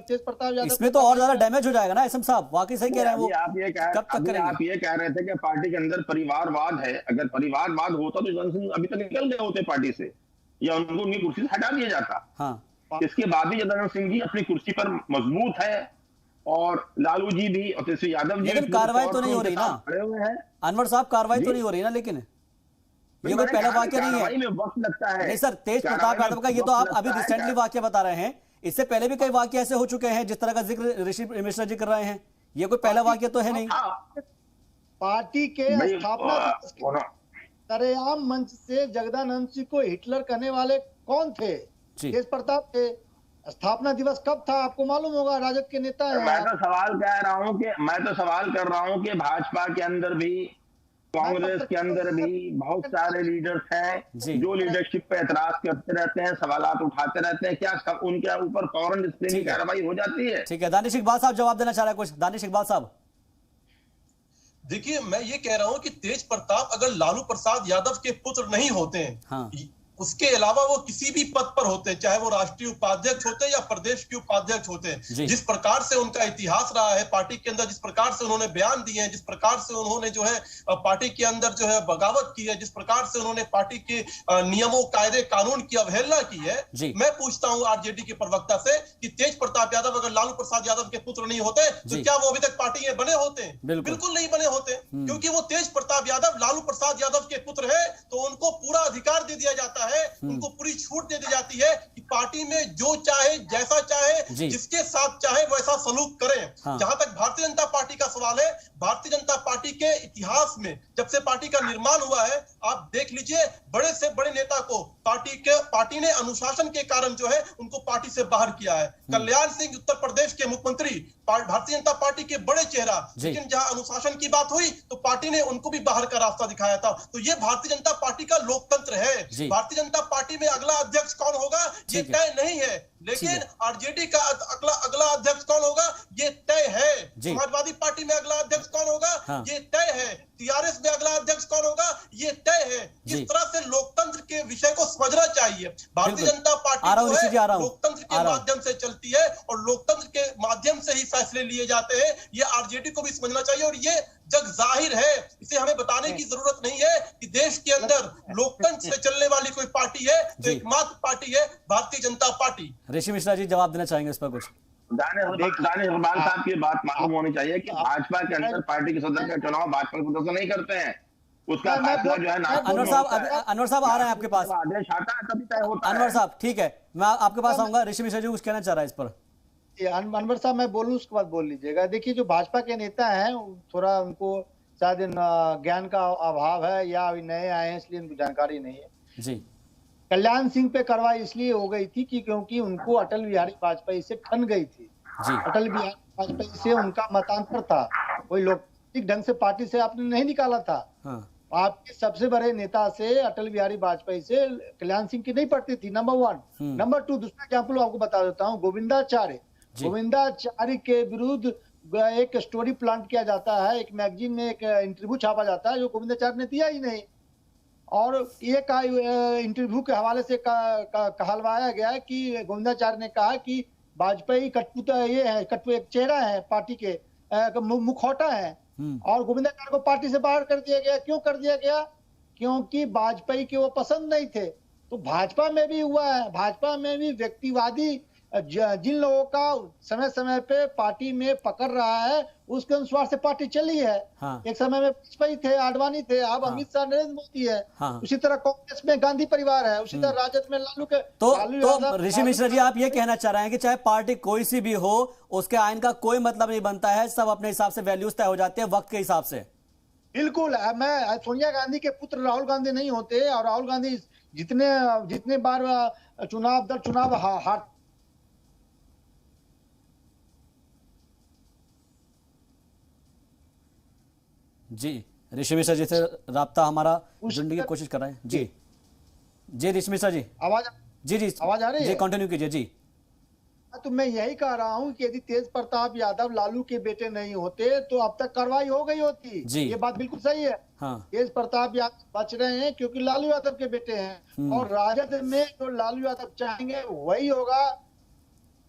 F: तेज प्रताप यादव? इसमें
A: तो और ज्यादा डैमेज हो जाएगा ना एसएम साहब, वाकई सही कह रहे हैं वो।
E: आप ये कह रहे थे कि पार्टी के अंदर परिवारवाद है, अगर परिवारवाद होता तो जगदानंद सिंह अभी तक निकल गए होते पार्टी से, या उनको उनकी कुर्सी से हटा दिया जाता। हाँ। इसके बाद भी जगदानंद सिंह जी अपनी कुर्सी पर मजबूत है और लालू जी भी और तेजस्वी यादव जी।
A: लेकिन कार्रवाई तो नहीं हो रही ना अनवर साहब, कार्रवाई तो नहीं हो रही ना। लेकिन ये कोई पहला वाक्य नहीं है,
E: वक्त लगता है।
A: नहीं सर, तेज प्रताप यादव का ये तो आप अभी रिसेंटली वाक्य बता रहे हैं, इससे पहले भी कई वाक्य ऐसे हो चुके हैं जिस तरह का जिक्र ऋषि मिश्रा जी कर रहे हैं। ये कोई पहला वाक्य तो है नहीं।
F: पार्टी के स्थापना सरेआम मंच से जगदानंद सिंह को हिटलर कहने वाले कौन थे? तेज प्रताप थे। स्थापना दिवस कब था आपको मालूम होगा, राजद के नेता है।
E: मैं तो सवाल कर रहा हूँ कि भाजपा के अंदर भी, कांग्रेस के अंदर भी बहुत सारे लीडर्स हैं जो लीडरशिप पे एतराज करते रहते हैं, सवालात उठाते रहते हैं। क्या सब उनके ऊपर फौरन डिसिप्लिनरी कार्रवाई हो जाती है?
A: ठीक है, दानिश इकबाल साहब जवाब देना चाह रहे हैं कुछ। दानिश इकबाल साहब,
G: देखिए मैं ये कह रहा हूं कि तेज प्रताप अगर लालू प्रसाद यादव के पुत्र नहीं होते हैं,
A: हाँ।
G: उसके अलावा वो किसी भी पद पर होते हैं, चाहे वो राष्ट्रीय उपाध्यक्ष होते हैं या प्रदेश के उपाध्यक्ष होते हैं। जिस प्रकार से उनका इतिहास रहा है पार्टी के अंदर, जिस प्रकार से उन्होंने बयान दिए हैं, जिस प्रकार से उन्होंने जो है पार्टी के अंदर जो है बगावत की है, जिस प्रकार से उन्होंने पार्टी के नियमों, कायदे, कानून की अवहेलना की है, मैं पूछता हूं आरजेडी के प्रवक्ता से कि तेज प्रताप यादव अगर लालू प्रसाद यादव के पुत्र नहीं होते तो क्या वो अभी तक पार्टी में बने होते? बिल्कुल नहीं बने होते, क्योंकि वो तेज प्रताप यादव लालू प्रसाद यादव के पुत्र है, तो उनको पूरा अधिकार दे दिया जाता है, उनको पूरी छूट दे दी जाती है कि पार्टी में जो चाहे, जैसा चाहे, जिसके साथ चाहे वैसा सलूक करें। जहां तक भारतीय जनता पार्टी का सवाल है, भारतीय जनता पार्टी के इतिहास में जब से पार्टी का निर्माण हुआ है, आप देख लीजिए बड़े से बड़े नेता को पार्टी ने अनुशासन के कारण जो है उनको पार्टी से बाहर किया है। कल्याण सिंह उत्तर प्रदेश के मुख्यमंत्री, भारतीय जनता पार्टी के बड़े चेहरा, लेकिन जहां अनुशासन की बात हुई तो पार्टी ने उनको भी बाहर का रास्ता दिखाया था। तो ये भारतीय जनता पार्टी का लोकतंत्र है। भारतीय जनता पार्टी में अगला अध्यक्ष कौन होगा ये तय नहीं है, लेकिन आरजेडी का अगला अध्यक्ष कौन होगा ये तय है। समाजवादी पार्टी में अगला अध्यक्ष कौन होगा ये तय है। टीआरएस में अगला अध्यक्ष कौन होगा ये तय है। इस तरह से लोकतंत्र के विषय को समझना चाहिए। भारतीय जनता पार्टी जो है लोकतंत्र के माध्यम से चलती है और लोकतंत्र के माध्यम से ही फैसले लिए जाते हैं। ये आरजेडी को भी समझना चाहिए और ये जग जाहिर है, इसे हमें बताने की जरूरत नहीं है कि देश के अंदर लोकतंत्र से चलने वाली कोई पार्टी है तो एकमात्र पार्टी है भारतीय जनता पार्टी।
A: ऋषि मिश्रा जी जवाब देना चाहेंगे इस पर कुछ?
E: दानिश इकबाल साहब की बात मालूम होनी चाहिए कि भाजपा के अंदर पार्टी के सदस्य का चुनाव भाजपा के सदस्य नहीं करते हैं, उसका फैसला जो है
A: अनवर साहब आ रहे हैं आपके पास,
E: आदेश आता है तभी तय होता है।
A: अनवर साहब ठीक है, मैं आपके पास आऊंगा। ऋषि मिश्रा जी कुछ कहना चाह रहा है इस पर?
F: अनवर साहब मैं बोलूं उसके बाद बोल लीजिएगा। देखिए जो भाजपा के नेता हैं थोड़ा उनको शायद ज्ञान का अभाव है या अभी नए आए हैं इसलिए उनको जानकारी नहीं है
A: जी।
F: कल्याण सिंह पे कार्रवाई इसलिए हो गई थी कि क्योंकि उनको अटल बिहारी वाजपेयी से ठन गई थी। अटल बिहारी वाजपेयी से उनका मतांतर था, कोई लोकतांत्रिक ढंग से पार्टी से आपने नहीं निकाला था। आपके सबसे बड़े नेता से अटल बिहारी वाजपेयी से कल्याण सिंह की नहीं पड़ती थी, नंबर 1। नंबर 2 दूसरा एग्जाम्पल आपको बता देता हूँ, गोविंदाचार्य के विरुद्ध एक स्टोरी प्लांट किया जाता है, एक मैगजीन में एक इंटरव्यू छापा जाता है जो गोविंदाचार्य ने दिया ही नहीं, और ये इंटरव्यू के हवाले से कहलवाया गया है कि गोविंदाचार्य ने कहा कि वाजपेयी कठपुतला ये है, एक चेहरा है पार्टी के, मुखौटा है, और गोविंदाचार्य को पार्टी से बाहर कर दिया गया। क्यों कर दिया गया? क्योंकि वाजपेयी के वो पसंद नहीं थे। तो भाजपा में भी हुआ है, भाजपा में भी व्यक्तिवादी जिन लोगों का समय समय पे पार्टी में पकड़ रहा है उसके अनुसार से पार्टी चली है। एक समय में वाजपेयी थे, आडवाणी थे, अब अमित शाह, नरेंद्र मोदी है। उसी तरह कांग्रेस में गांधी परिवार है, उसी तरह राजद में लालू के।
A: तो ऋषि मिश्रा जी आप ये कहना चाह रहे हैं कि चाहे पार्टी कोई सी भी हो उसके आइन का कोई मतलब नहीं बनता है, सब अपने हिसाब से वैल्यूज तय हो जाते हैं वक्त के हिसाब से?
F: बिल्कुल। मैं सोनिया गांधी के पुत्र राहुल गांधी नहीं होते, और राहुल गांधी जितने बार चुनाव दर चुनाव हार
A: जी। ऋषि मिश्रा जी से राब्ता हमारा जुड़ने की कोशिश कर रहे हैं जी। ऋषि मिश्रा जी
F: आवाज आ रही है?
A: जी कंटिन्यू कीजिए जी।
F: तो मैं यही कह रहा हूं कि यदि तेज प्रताप यादव लालू के बेटे नहीं होते तो अब तक कार्रवाई हो गई होती जी। ये बात बिल्कुल सही है। तेज प्रताप यादव बच रहे हैं क्योंकि लालू यादव के बेटे हैं, और राजद में जो लालू यादव चाहेंगे वही होगा।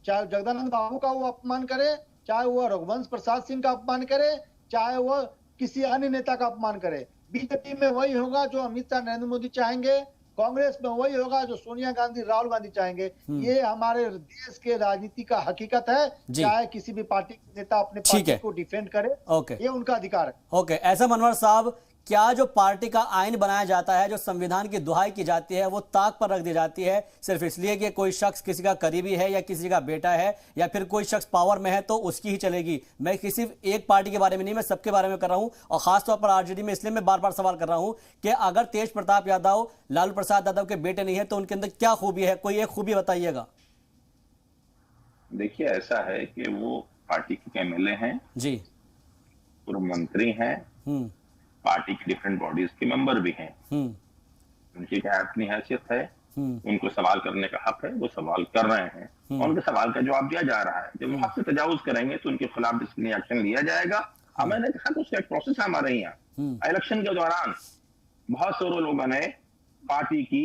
F: चाहे जगदानंद बाबू का वो अपमान करे, चाहे वो रघुवंश प्रसाद सिंह का अपमान करे, चाहे वो किसी अन्य नेता का अपमान करे। बीजेपी में वही होगा जो अमित शाह, नरेंद्र मोदी चाहेंगे। कांग्रेस में वही होगा जो सोनिया गांधी, राहुल गांधी चाहेंगे। ये हमारे देश के राजनीति का हकीकत है। चाहे किसी भी पार्टी के नेता अपने पार्टी को डिफेंड करे, ये उनका अधिकार है।
A: ओके, ऐसा मनोहर साहब, क्या जो पार्टी का आइन बनाया जाता है, जो संविधान की दुहाई की जाती है, वो ताक पर रख दी जाती है सिर्फ इसलिए कि कोई शख्स किसी का करीबी है या किसी का बेटा है या फिर कोई शख्स पावर में है तो उसकी ही चलेगी? मैं किसी एक पार्टी के बारे में नहीं, मैं सबके बारे में कर रहा हूं, और खासतौर पर आरजेडी में इसलिए मैं बार बार सवाल कर रहा हूं कि अगर तेज प्रताप यादव लालू प्रसाद यादव के बेटे नहीं है तो उनके अंदर क्या खूबी है? कोई एक खूबी बताइएगा।
E: देखिए ऐसा है कि वो पार्टी के एमएलए हैं
A: जी,
E: पूर्व मंत्री हैं, पार्टी की डिफरेंट बॉडीज के मेंबर भी हैं, उनकी क्या अपनी हैसियत है, उनको सवाल करने का हक है, वो सवाल कर रहे हैं और उनके सवाल का जवाब दिया जा रहा है। जब वो हक से तजावुज करेंगे तो उनके खिलाफ डिसिप्लिनरी एक्शन लिया जाएगा। अब मैंने कहा कि उसका एक प्रोसेस है हमारे यहाँ। इलेक्शन के दौरान बहुत सारे लोगों ने पार्टी की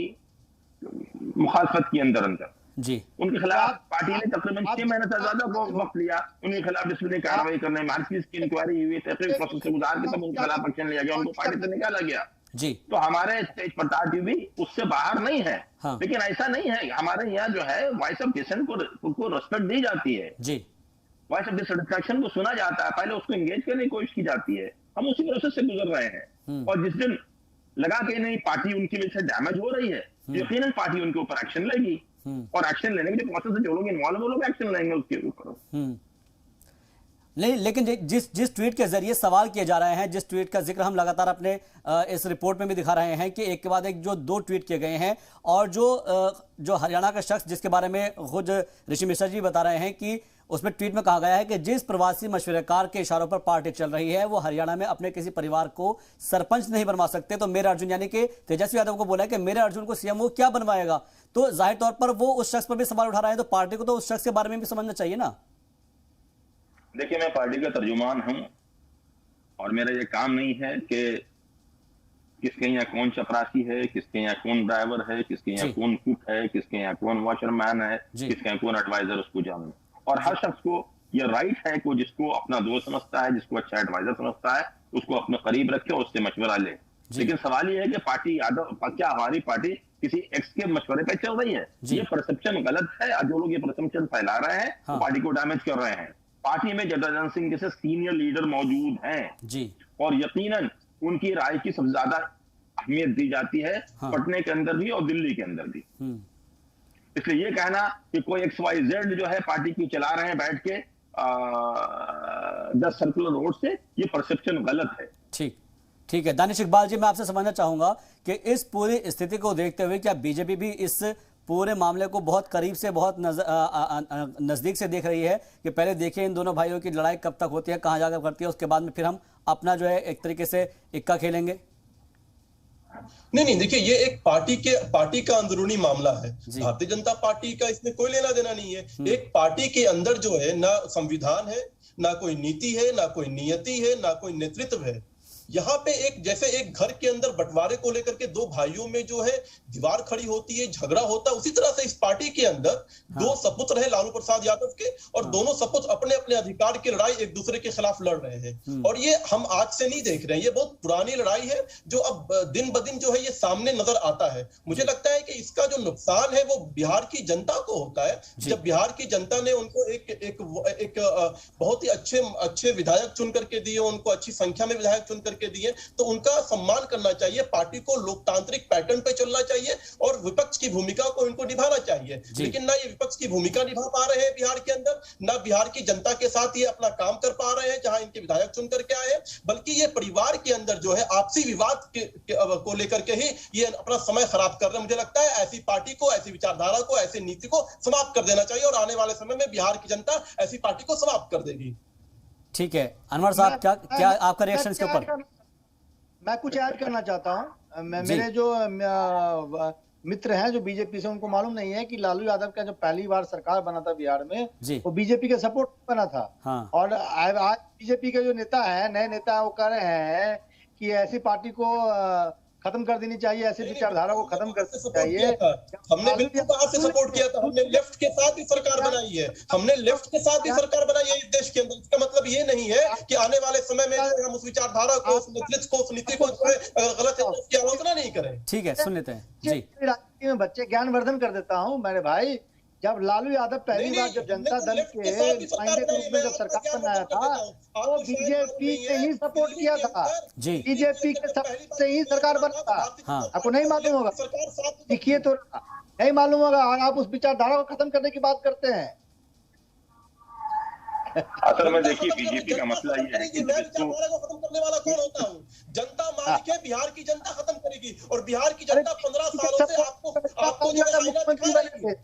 E: मुखालफत की अंदर
A: जी,
E: उनके खिलाफ पार्टी ने तकरीबन 6 महीने से ज्यादा वक्त लिया, उनके खिलाफ डिसिप्लिनरी कार्रवाई करने में, हर चीज की इंक्वायरी हुई, तहकीक प्रोसेस से गुजार के तब उनके खिलाफ एक्शन लिया गया, उनको पार्टी से निकाला गया
A: जी।
E: तो हमारे तेज प्रताप जी भी उससे बाहर नहीं है।
A: हाँ।
E: लेकिन ऐसा नहीं है, हमारे यहाँ जो है वॉइस ऑफ डिसेंट को रिस्पेक्ट दी जाती है
A: जी,
E: वॉइस ऑफ डिससेटिस्फैक्शन को सुना जाता है, पहले उसको एंगेज करने की कोशिश की जाती है। हम उसी प्रोसेस से गुजर रहे हैं और जिस दिन लगा के नहीं पार्टी उनकी वजह से डैमेज हो रही है, यकीनन पार्टी उनके ऊपर एक्शन लेगी और एक्शन लेने के जो प्रोसेस से जो लोग इन्वॉल्व है वो लोग एक्शन लेंगे उसके ऊपर।
A: नहीं, लेकिन जिस ट्वीट के जरिए सवाल किए जा रहे हैं, जिस ट्वीट का जिक्र हम लगातार अपने इस रिपोर्ट में भी दिखा रहे हैं कि एक के बाद एक जो 2 ट्वीट किए गए हैं और जो हरियाणा का शख्स जिसके बारे में खुद ऋषि मिश्रा जी बता रहे हैं कि उसमें ट्वीट में कहा गया है कि जिस प्रवासी मशवरेकार के इशारों पर पार्टी चल रही है वो हरियाणा में अपने किसी परिवार को सरपंच नहीं बनवा सकते। तो मेरे अर्जुन यानी कि तेजस्वी यादव को बोला है कि मेरे अर्जुन को सीएम वो क्या बनवाएगा। तो जाहिर तौर पर वो उस शख्स पर भी सवाल उठा रहे हैं, तो पार्टी को तो उस शख्स के बारे में भी समझना चाहिए ना।
E: देखिए मैं पार्टी का तर्जुमान हूं और मेरा ये काम नहीं है कि किसके यहाँ कौन चपरासी है, किसके यहाँ कौन ड्राइवर है, किसके यहाँ कौन कुक है, किसके यहाँ कौन वॉचरमैन है, किसके यहाँ कौन एडवाइजर, उसको जानूं। और हर शख्स को यह राइट है कि जिसको अपना दोस्त समझता है, जिसको अच्छा एडवाइजर समझता है, उसको अपने करीब रखे और उससे मशवरा ले। लेकिन सवाल यह है कि पार्टी क्या हमारी पार्टी किसी एक्स के मशवरे पे चल रही है? ये परसेप्शन गलत है। जो लोग ये परसेप्शन फैला रहे हैं तो पार्टी को डैमेज कर रहे हैं। पार्टी में जगदानंद सिंह जैसे सीनियर लीडर मौजूद हैं जी, और यकीनन उनकी राय की सबसे ज्यादा अहमियत दी जाती है पटना के अंदर भी और दिल्ली के अंदर भी। इसलिए ये कहना कि कोई XYZ जो है पार्टी की चला रहे हैं बैठ के 10 सर्कुलर रोड से, ये परसेप्शन गलत है।
A: ठीक है दानिश इकबाल जी, मैं आपसे समझना चाहूंगा कि इस पूरी स्थिति को देखते हुए क्या बीजेपी भी इस पूरे मामले को बहुत करीब से, बहुत नजदीक से देख रही है कि पहले देखिए इन दोनों भाइयों की लड़ाई कब तक होती है, कहां जाकर करती है, उसके बाद में फिर हम अपना जो है एक तरीके से इक्का खेलेंगे?
G: नहीं, देखिए ये एक पार्टी का अंदरूनी मामला है। भारतीय जनता पार्टी का इसमें कोई लेना देना नहीं है। एक पार्टी के अंदर जो है ना संविधान है, ना कोई नीति है, ना कोई नियति है, ना कोई नेतृत्व है। यहाँ पे जैसे एक घर के अंदर बंटवारे को लेकर के 2 भाइयों में जो है दीवार खड़ी होती है, झगड़ा होता है, उसी तरह से इस पार्टी के अंदर 2 सपुत्र हैं लालू प्रसाद यादव के, और दोनों सपुत्र अपने अपने अधिकार की लड़ाई एक दूसरे के खिलाफ लड़ रहे हैं। और ये हम आज से नहीं देख रहे हैं, ये बहुत पुरानी लड़ाई है जो अब दिन ब दिन जो है ये सामने नजर आता है। मुझे लगता है कि इसका जो नुकसान है वो बिहार की जनता को होता है। जब बिहार की जनता ने उनको एक बहुत ही अच्छे विधायक चुन करके दिए, उनको अच्छी संख्या में विधायक चुन करके दिए, तो उनका सम्मान करना चाहिए। पार्टी को लोकतांत्रिक पैटर्न पे चलना चाहिए और विपक्ष की भूमिका को इनको निभाना चाहिए। लेकिन ना ये विपक्ष की भूमिका निभा पा रहे हैं बिहार के अंदर, ना बिहार की जनता के साथ ये अपना काम कर पा रहे हैं जहां इनके विधायक चुन करके आए हैं, बल्कि ये परिवार के अंदर जो है आपसी विवाद को लेकर के ही ये अपना समय खराब कर रहे हैं। मुझे लगता है ऐसी पार्टी को, ऐसी विचारधारा को, ऐसी नीति को समाप्त कर देना चाहिए और आने वाले समय में बिहार की जनता ऐसी पार्टी को समाप्त कर देगी।
A: ठीक है अनवर साहब, क्या आपका रिएक्शन इसके ऊपर?
F: मैं कुछ ऐड करना चाहता हूं। मेरे जो मित्र हैं जो बीजेपी से, उनको मालूम नहीं है कि लालू यादव का जो पहली बार सरकार बना था बिहार में, वो बीजेपी के सपोर्ट बना था। और आज बीजेपी के जो नेता है, नए नेता, वो कह रहे हैं कि ऐसी पार्टी को खत्म कर देनी चाहिए, ऐसी विचारधारा को खत्म कर देनी चाहिए।
G: हमने बिल्कुल कहां से सपोर्ट किया था? हमने लेफ्ट के साथ ही सरकार बनाई है, हमने लेफ्ट के साथ ही सरकार बनाई है इस देश के अंदर। इसका मतलब ये नहीं है कि आने वाले समय में हम उस विचारधारा को, उस नेतृत्व को, उस नीति को अगर गलत है तो उसकी आलोचना नहीं करें।
A: ठीक है, सुन लेते हैं जी।
F: राजनीति में बच्चे ज्ञानवर्धन कर देता हूँ मेरे भाई। जब लालू यादव पहली बार जब जनता दल के नुमाइंदे के रूप में जब सरकार बनाया था तो बीजेपी से ही सपोर्ट किया था, बीजेपी के सपोर्ट से ही सरकार बना था। आपको नहीं मालूम होगा, देखिए तो नहीं मालूम होगा, और आप उस विचारधारा को खत्म करने की बात करते हैं।
E: असल में देखिए बीजेपी का मसला ये है कि
G: मैं विचारधारा को खत्म करने वाला कौन होता हूँ? जनता मालिक है, बिहार की जनता खत्म करेगी। और बिहार की जनता 15 सालों से आपको
F: मुख्यमंत्री बने थे,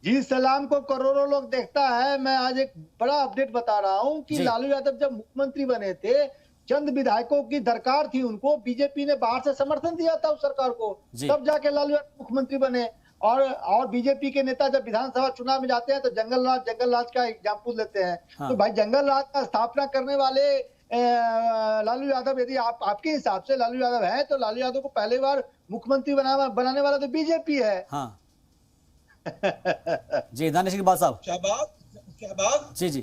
F: जी सलाम को करोड़ों लोग देखता है। मैं आज एक बड़ा अपडेट बता रहा हूं कि लालू यादव जब मुख्यमंत्री बने थे, चंद विधायकों की दरकार थी उनको, बीजेपी ने बाहर से समर्थन दिया था उस सरकार को, तब जाके लालू यादव मुख्यमंत्री बने। और बीजेपी के नेता जब विधानसभा चुनाव में जाते हैं तो जंगल राज का एग्जाम्पल लेते हैं। हाँ। तो भाई जंगल राज का स्थापना करने वाले लालू यादव, यदि आपके हिसाब से लालू यादव है, तो लालू यादव को पहली बार मुख्यमंत्री बनाने वाला तो बीजेपी है।
A: हाँ। जी दानिश इकबाल साहब।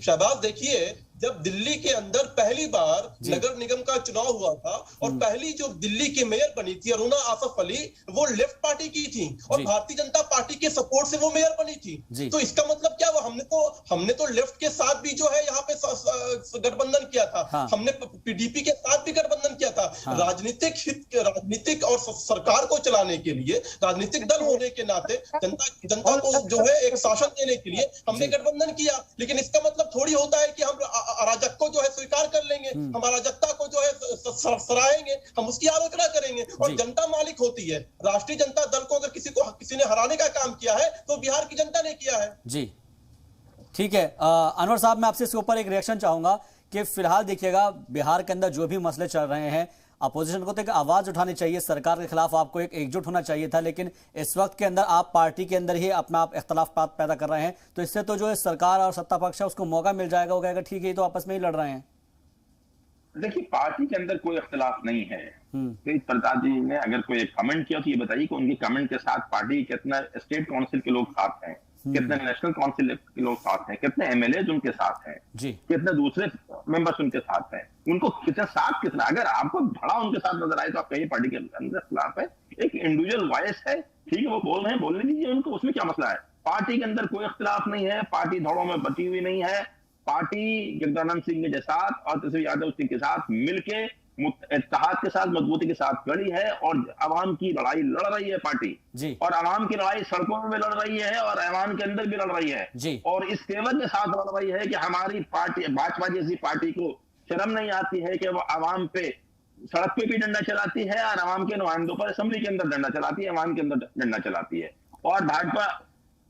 G: शहबाज देखिए, जब दिल्ली के अंदर पहली बार नगर निगम का चुनाव हुआ था और पहली जो दिल्ली की मेयर बनी थी अरुणा आसफ अली, वो लेफ्ट पार्टी की थी और भारतीय जनता पार्टी के सपोर्ट से वो मेयर बनी थी। तो इसका मतलब क्या हुआ? हमने तो लेफ्ट के साथ भी जो है यहाँ पे गठबंधन किया था। हाँ। हमने पीडीपी के साथ भी गठबंधन किया था। हाँ। राजनीतिक और सरकार को चलाने के लिए, राजनीतिक दल होने के नाते जनता को जो है एक शासन देने के लिए हमने गठबंधन किया। लेकिन इसका मतलब थोड़ी होता है कि हम अराजक को जो है स्वीकार कर लेंगे, हम अराजकता को जो है सराहेंगे, हम उसकी आलोचना करेंगे। और जनता मालिक होती है। राष्ट्रीय जनता दल को अगर किसी ने हराने का काम किया है तो बिहार की जनता ने किया है।
A: जी ठीक है। अनवर साहब, मैं आपसे इसके ऊपर एक रिएक्शन चाहूंगा कि फिलहाल देखिएगा बिहार के अंदर जो भी मसले चल रहे हैं, अपोजिशन को तो एक आवाज उठानी चाहिए, सरकार के खिलाफ आपको एक एकजुट होना चाहिए था, लेकिन इस वक्त के अंदर आप पार्टी के अंदर ही अपना आप इख्तलाफ पैदा कर रहे हैं। तो इससे तो जो है सरकार और सत्ता पक्ष है उसको मौका मिल जाएगा, वो कहेगा ठीक है, तो आपस में ही लड़ रहे हैं।
E: देखिए, पार्टी के अंदर कोई इख्तलाफ नहीं है। तेज प्रताप जी ने अगर कोई एक कमेंट किया तो ये बताइए कि उनके कमेंट के साथ पार्टी कितना स्टेट काउंसिल के लोग साथ हैं, कितने नेशनल काउंसिल के लोग साथ हैं, कितने एमएलए उनके साथ हैं, कितने दूसरे मेंबर्स उनके साथ हैं, उनको कितने साथ कितना। अगर आपको भड़ा उनके साथ नजर आए तो आप कहिए पार्टी के अंदर खिलाफ है। एक इंडिविजुअल वॉइस है, ठीक है, वो बोल रहे हैं, बोलने दीजिए उनको, उसमें क्या मसला है। पार्टी के अंदर कोई इख्तलाफ नहीं है, पार्टी धड़ों में बटी हुई नहीं है। पार्टी जगदानंद सिंह के साथ और तेजस्वी यादव सिंह के साथ मिलके इत्तेहाद के साथ मजबूती के साथ खड़ी है और अवाम की लड़ाई लड़ रही है पार्टी। और अवाम की लड़ाई सड़कों में भी लड़ रही है और अवाम के अंदर भी लड़ रही है और इस तेवर के साथ लड़ रही है कि हमारी पार्टी, भाजपा जैसी पार्टी को शर्म नहीं आती है कि वो अवाम पे सड़क पे भी डंडा चलाती है और अवाम के नुमाइंदों पर असेंबली के अंदर डंडा चलाती है, अवाम के अंदर डंडा चलाती है। और भाजपा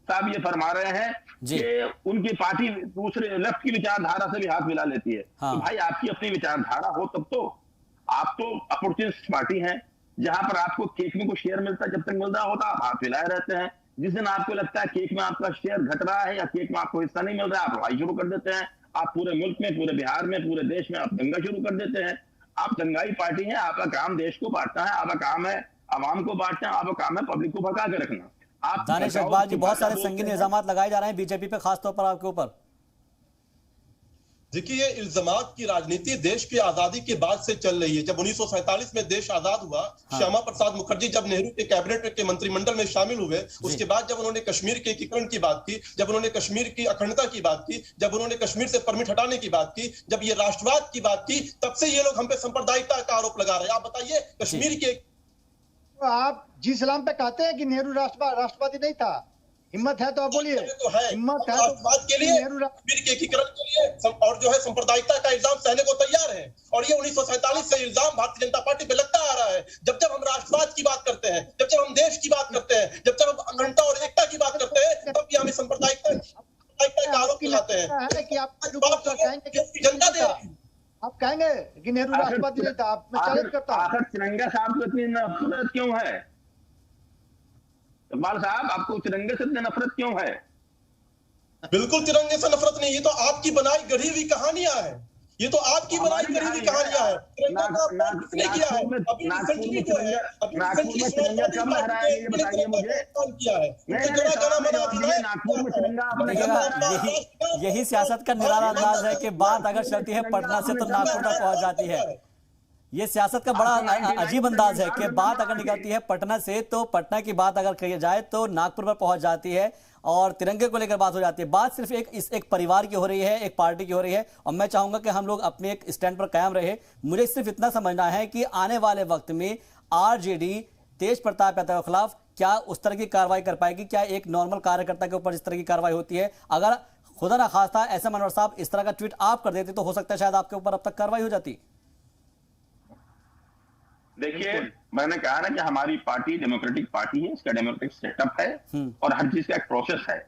E: साहब ये फरमा रहे हैं कि उनकी पार्टी दूसरे लेफ्ट की विचारधारा से भी हाथ मिला लेती है। तो भाई आपकी अपनी विचारधारा हो तब तो। आप तो अपॉर्चुनिस्ट पार्टी हैं, जहां पर आपको केक में कुछ शेयर मिलता है, जब तक मिल रहा होता आप हाथ मिलाए रहते हैं। जिस दिन आपको लगता है केक में आपका शेयर घट रहा है या केक में आपको हिस्सा नहीं मिल रहा है, आप लड़ाई शुरू कर देते हैं। आप पूरे मुल्क में, पूरे बिहार में, पूरे देश में आप दंगा शुरू कर देते हैं। आप दंगाई पार्टी हैं, आपका काम देश को बांटना है, आपका काम है अवाम को बांटना, आपका काम है पब्लिक को भगा के रखना। आप
A: दानिश इकबाल जी, बहुत सारे संगीन इल्जामात लगाए जा रहे हैं बीजेपी पे, खासतौर पर आपके ऊपर।
G: देखिए, ये इल्जामात की राजनीति देश की आजादी के बाद से चल रही है। जब 1947 में देश आजाद हुआ, श्यामा प्रसाद मुखर्जी जब नेहरू के कैबिनेट के मंत्रिमंडल में शामिल हुए, उसके बाद जब उन्होंने कश्मीर के एकीकरण की बात की, जब उन्होंने कश्मीर की अखंडता की बात की, जब उन्होंने कश्मीर से परमिट हटाने की बात की, जब ये राष्ट्रवाद की बात की, तब से ये लोग हम पे सांप्रदायिकता का आरोप लगा रहे हैं। आप बताइए, कश्मीर के
F: आप जी सलाम पे कहते हैं कि नेहरू राष्ट्रवादी नहीं था। हिम्मत है तो आप बोलिए।
G: तो है,
F: हिम्मत है
G: तो के लिए, कश्मीर के एकीकरण के लिए और जो है सांप्रदायिकता का इल्जाम सहने को तैयार है। और ये 1947 से इल्जाम भारतीय जनता पार्टी पे लगता आ रहा है। जब जब हम राष्ट्रवाद की बात करते हैं, जब जब हम देश की बात करते हैं, जब जब हम अखंडता और एकता की बात करते हैं, तब भी हमें सांप्रदायिकता का आरोप लगाते हैं कि आपकी जनता दे।
F: आप कहेंगे कि नेहरू राष्ट्रवादी नहीं था, आप मैं चैलेंज करता हूं।
E: आखिर तिरंगा साहब को इतनी नफरत क्यों है? इकबाल साहब, आपको तिरंगे से इतनी नफरत क्यों है?
G: बिल्कुल तिरंगे से नफरत नहीं, ये तो आपकी बनाई गढ़ी हुई कहानियां हैं। ये तो आपकी बनाई गढ़ी हुई कहानियां हैं। तिरंगा का अपमान किसने किया है? अभी रिसेंटली जो है, अभी रिसेंटली
E: तिरंगा कब लहरा है ये बताइए मुझे।
G: किया है
A: यही सियासत का निराला अंदाज है कि बात अगर चलती है पटना से तो नागपुर तक पहुंच जाती है। ये सियासत का बड़ा अजीब अंदाज है कि बात अगर निकलती है पटना से तो पटना की बात अगर कही जाए तो नागपुर पर पहुंच जाती है और तिरंगे को लेकर बात हो जाती है। बात सिर्फ एक परिवार की हो रही है, एक पार्टी की हो रही है और मैं चाहूंगा कि हम लोग अपने एक स्टैंड पर कायम रहे। मुझे सिर्फ इतना समझना है कि आने वाले वक्त में आरजेडी तेज प्रताप यादव के खिलाफ क्या उस तरह की कार्रवाई कर पाएगी? क्या एक नॉर्मल कार्यकर्ता के ऊपर इस तरह की कार्रवाई होती है? अगर खुदा ना खास्ता ऐसा मनोहर साहब इस तरह का ट्वीट आप कर देते तो हो सकता है शायद आपके ऊपर अब तक कार्रवाई हो जाती।
E: देखिए, मैंने कहा ना कि हमारी पार्टी डेमोक्रेटिक पार्टी है, इसका डेमोक्रेटिक सेटअप है और हर चीज का एक प्रोसेस है।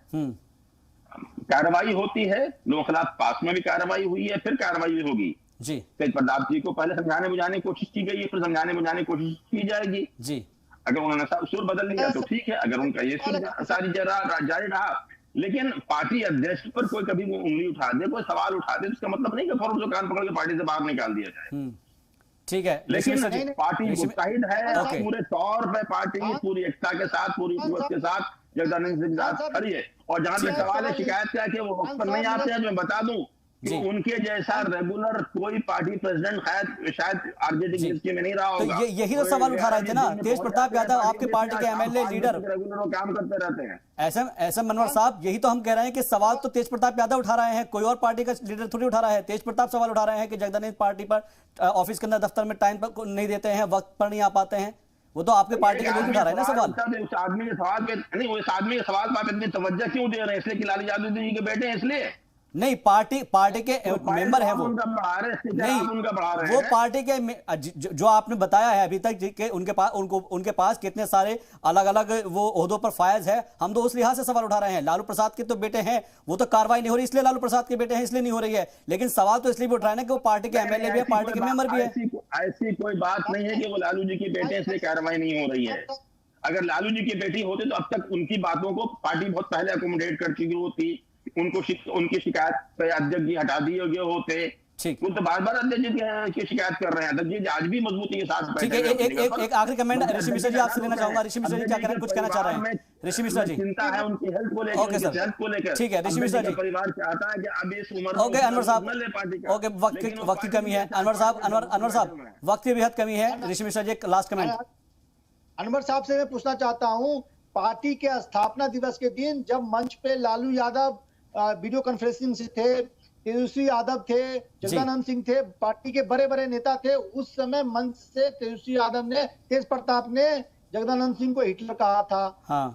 E: कार्रवाई होती है, लोगों के खिलाफ पास में भी कार्रवाई हुई है, फिर कार्रवाई होगी जी। तेज प्रताप जी को पहले समझाने बुझाने की कोशिश की गई है, फिर समझाने बुझाने की कोशिश की जाएगी जी। अगर उन्होंने सुर बदल लिया तो ठीक है, अगर उनका ये सुर सारी जारी रहा, लेकिन पार्टी अध्यक्ष पर कोई कभी उंगली उठा दे, कोई सवाल उठा दे, इसका मतलब नहीं कि फौरन उसको कान पकड़ के पार्टी से बाहर निकाल दिया जाए। ठीक है, लेकिन पार्टी मुस्तैद है, पूरे तौर पे पार्टी पूरी एकता के साथ, पूरी कुव्वत के साथ जगदानंद सिंह के साथ खड़ी है। और जहां तक सवाल है शिकायत का कि वो वक्त पर नहीं आते हैं, जो मैं बता दूं कि उनके जैसा रेगुलर कोई पार्टी प्रेसिडेंट शायद आरजेडी के में नहीं रहा होगा।
A: तो यही तो सवाल उठा रहे थे ना तेज प्रताप यादव, आपके पार्टी के एमएलए लीडर
E: रेगुलर काम करते रहते हैं।
A: ऐसा मनवर साहब, यही तो हम कह रहे हैं कि सवाल तो तेज प्रताप यादव उठा रहे हैं, कोई और पार्टी का लीडर थोड़ी उठा रहा है। तेज प्रताप सवाल उठा रहे हैं कि जगदानंद पार्टी पर ऑफिस के अंदर दफ्तर में टाइम पर नहीं देते हैं, वक्त पर नहीं आ पाते हैं। वो तो आपके पार्टी के लोग उठा रहे हैं ना सवाल।
E: उस आदमी के सवाल पे नहीं, उस आदमी के सवाल पर आप इतनी तवज्जो क्यों दे रहे हैं? इसलिए कि लालू यादव जी के बेटे हैं इसलिए? नहीं, पार्टी के मेंबर है वो, नहीं वो पार्टी के जो आपने बताया है अभी तक कि उनके पास कितने सारे अलग अलग वो ओहदों पर फायज है, हम तो उस लिहाज से सवाल उठा रहे हैं। लालू प्रसाद के तो बेटे हैं, वो तो कार्रवाई नहीं हो रही इसलिए लालू प्रसाद के बेटे हैं इसलिए नहीं हो रही है, लेकिन सवाल तो इसलिए भी उठ रहा है ना कि वो पार्टी के एमएलए भी है, पार्टी के मेंबर भी है। ऐसी कोई बात नहीं है कि वो लालू जी के बेटे इसलिए कार्रवाई नहीं हो रही है। अगर लालू जी के बेटी होते तो अब तक उनकी बातों को पार्टी बहुत पहले अकोमोडेट कर चुकी होती, उनकी शिकायत पे अध्यक्ष जी हटा दिए गए होते। वो तो बार बार अध्यक्ष की शिकायत कर रहे हैं, अध्यक्ष जी आज भी मजबूती के साथ।
A: ठीक है, एक आखिरी कमेंट ऋषि मिश्रा जी आपसे लेना चाहूंगा। ऋषि मिश्रा जी क्या कुछ कहना चाह रहे हैं? ऋषि मिश्रा जी,
E: चिंता है उनकी हेल्थ को लेकर,
A: ओके सर,
E: हेल्थ को लेकर।
A: ठीक है ऋषि मिश्रा जी।
E: परिवार चाहता है कि अब इस उम्र
A: ओके अनवर साहब, ओके वक्त की कमी है अनवर साहब, वक्त की बेहद कमी है। ऋषि मिश्रा जी लास्ट कमेंट।
F: अनवर साहब से मैं पूछना चाहता हूँ, पार्टी के स्थापना दिवस के दिन जब मंच पे लालू यादव वीडियो कॉन्फ्रेंसिंग से थे, तेजस्वी यादव थे, जगदानंद सिंह थे, पार्टी के बड़े बड़े नेता थे, उस समय मंच से तेजस्वी यादव ने, तेज प्रताप ने जगदानंद सिंह को हिटलर कहा था। हाँ।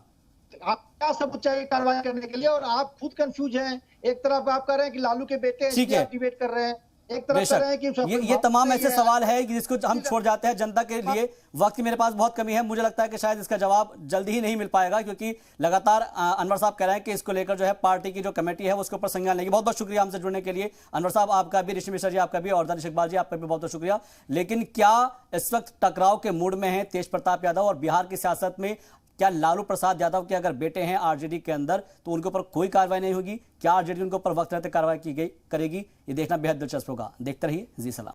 F: आप क्या सब चाहिए कार्रवाई करने के लिए, और आप खुद कंफ्यूज हैं। एक तरफ आप कह रहे हैं कि लालू के बेटे डिबेट कर रहे हैं, एक तरफ कह रहे हैं कि
A: ये तमाम ऐसे सवाल है कि जिसको हम छोड़ जाते हैं जनता के लिए। वक्त की मेरे पास बहुत कमी है, मुझे लगता है कि शायद इसका जवाब जल्दी ही नहीं मिल पाएगा, क्योंकि लगातार अनवर साहब कह रहे हैं कि इसको लेकर जो है पार्टी की जो कमेटी है उसके ऊपर संज्ञान लेगी। बहुत बहुत शुक्रिया हमसे जुड़ने के लिए अनवर साहब, आपका भी, ऋषि मिश्रा जी आपका भी, और दानिश इकबाल जी आपका भी बहुत बहुत शुक्रिया। लेकिन क्या इस वक्त टकराव के मूड में है तेज प्रताप यादव, और बिहार की सियासत में क्या लालू प्रसाद यादव के अगर बेटे हैं आरजेडी के अंदर तो उनके ऊपर कोई कार्रवाई नहीं होगी? क्या आरजेडी उनके ऊपर वक्त रहते कार्रवाई करेगी? ये देखना बेहद दिलचस्प होगा। देखते रहिए जी सलाम।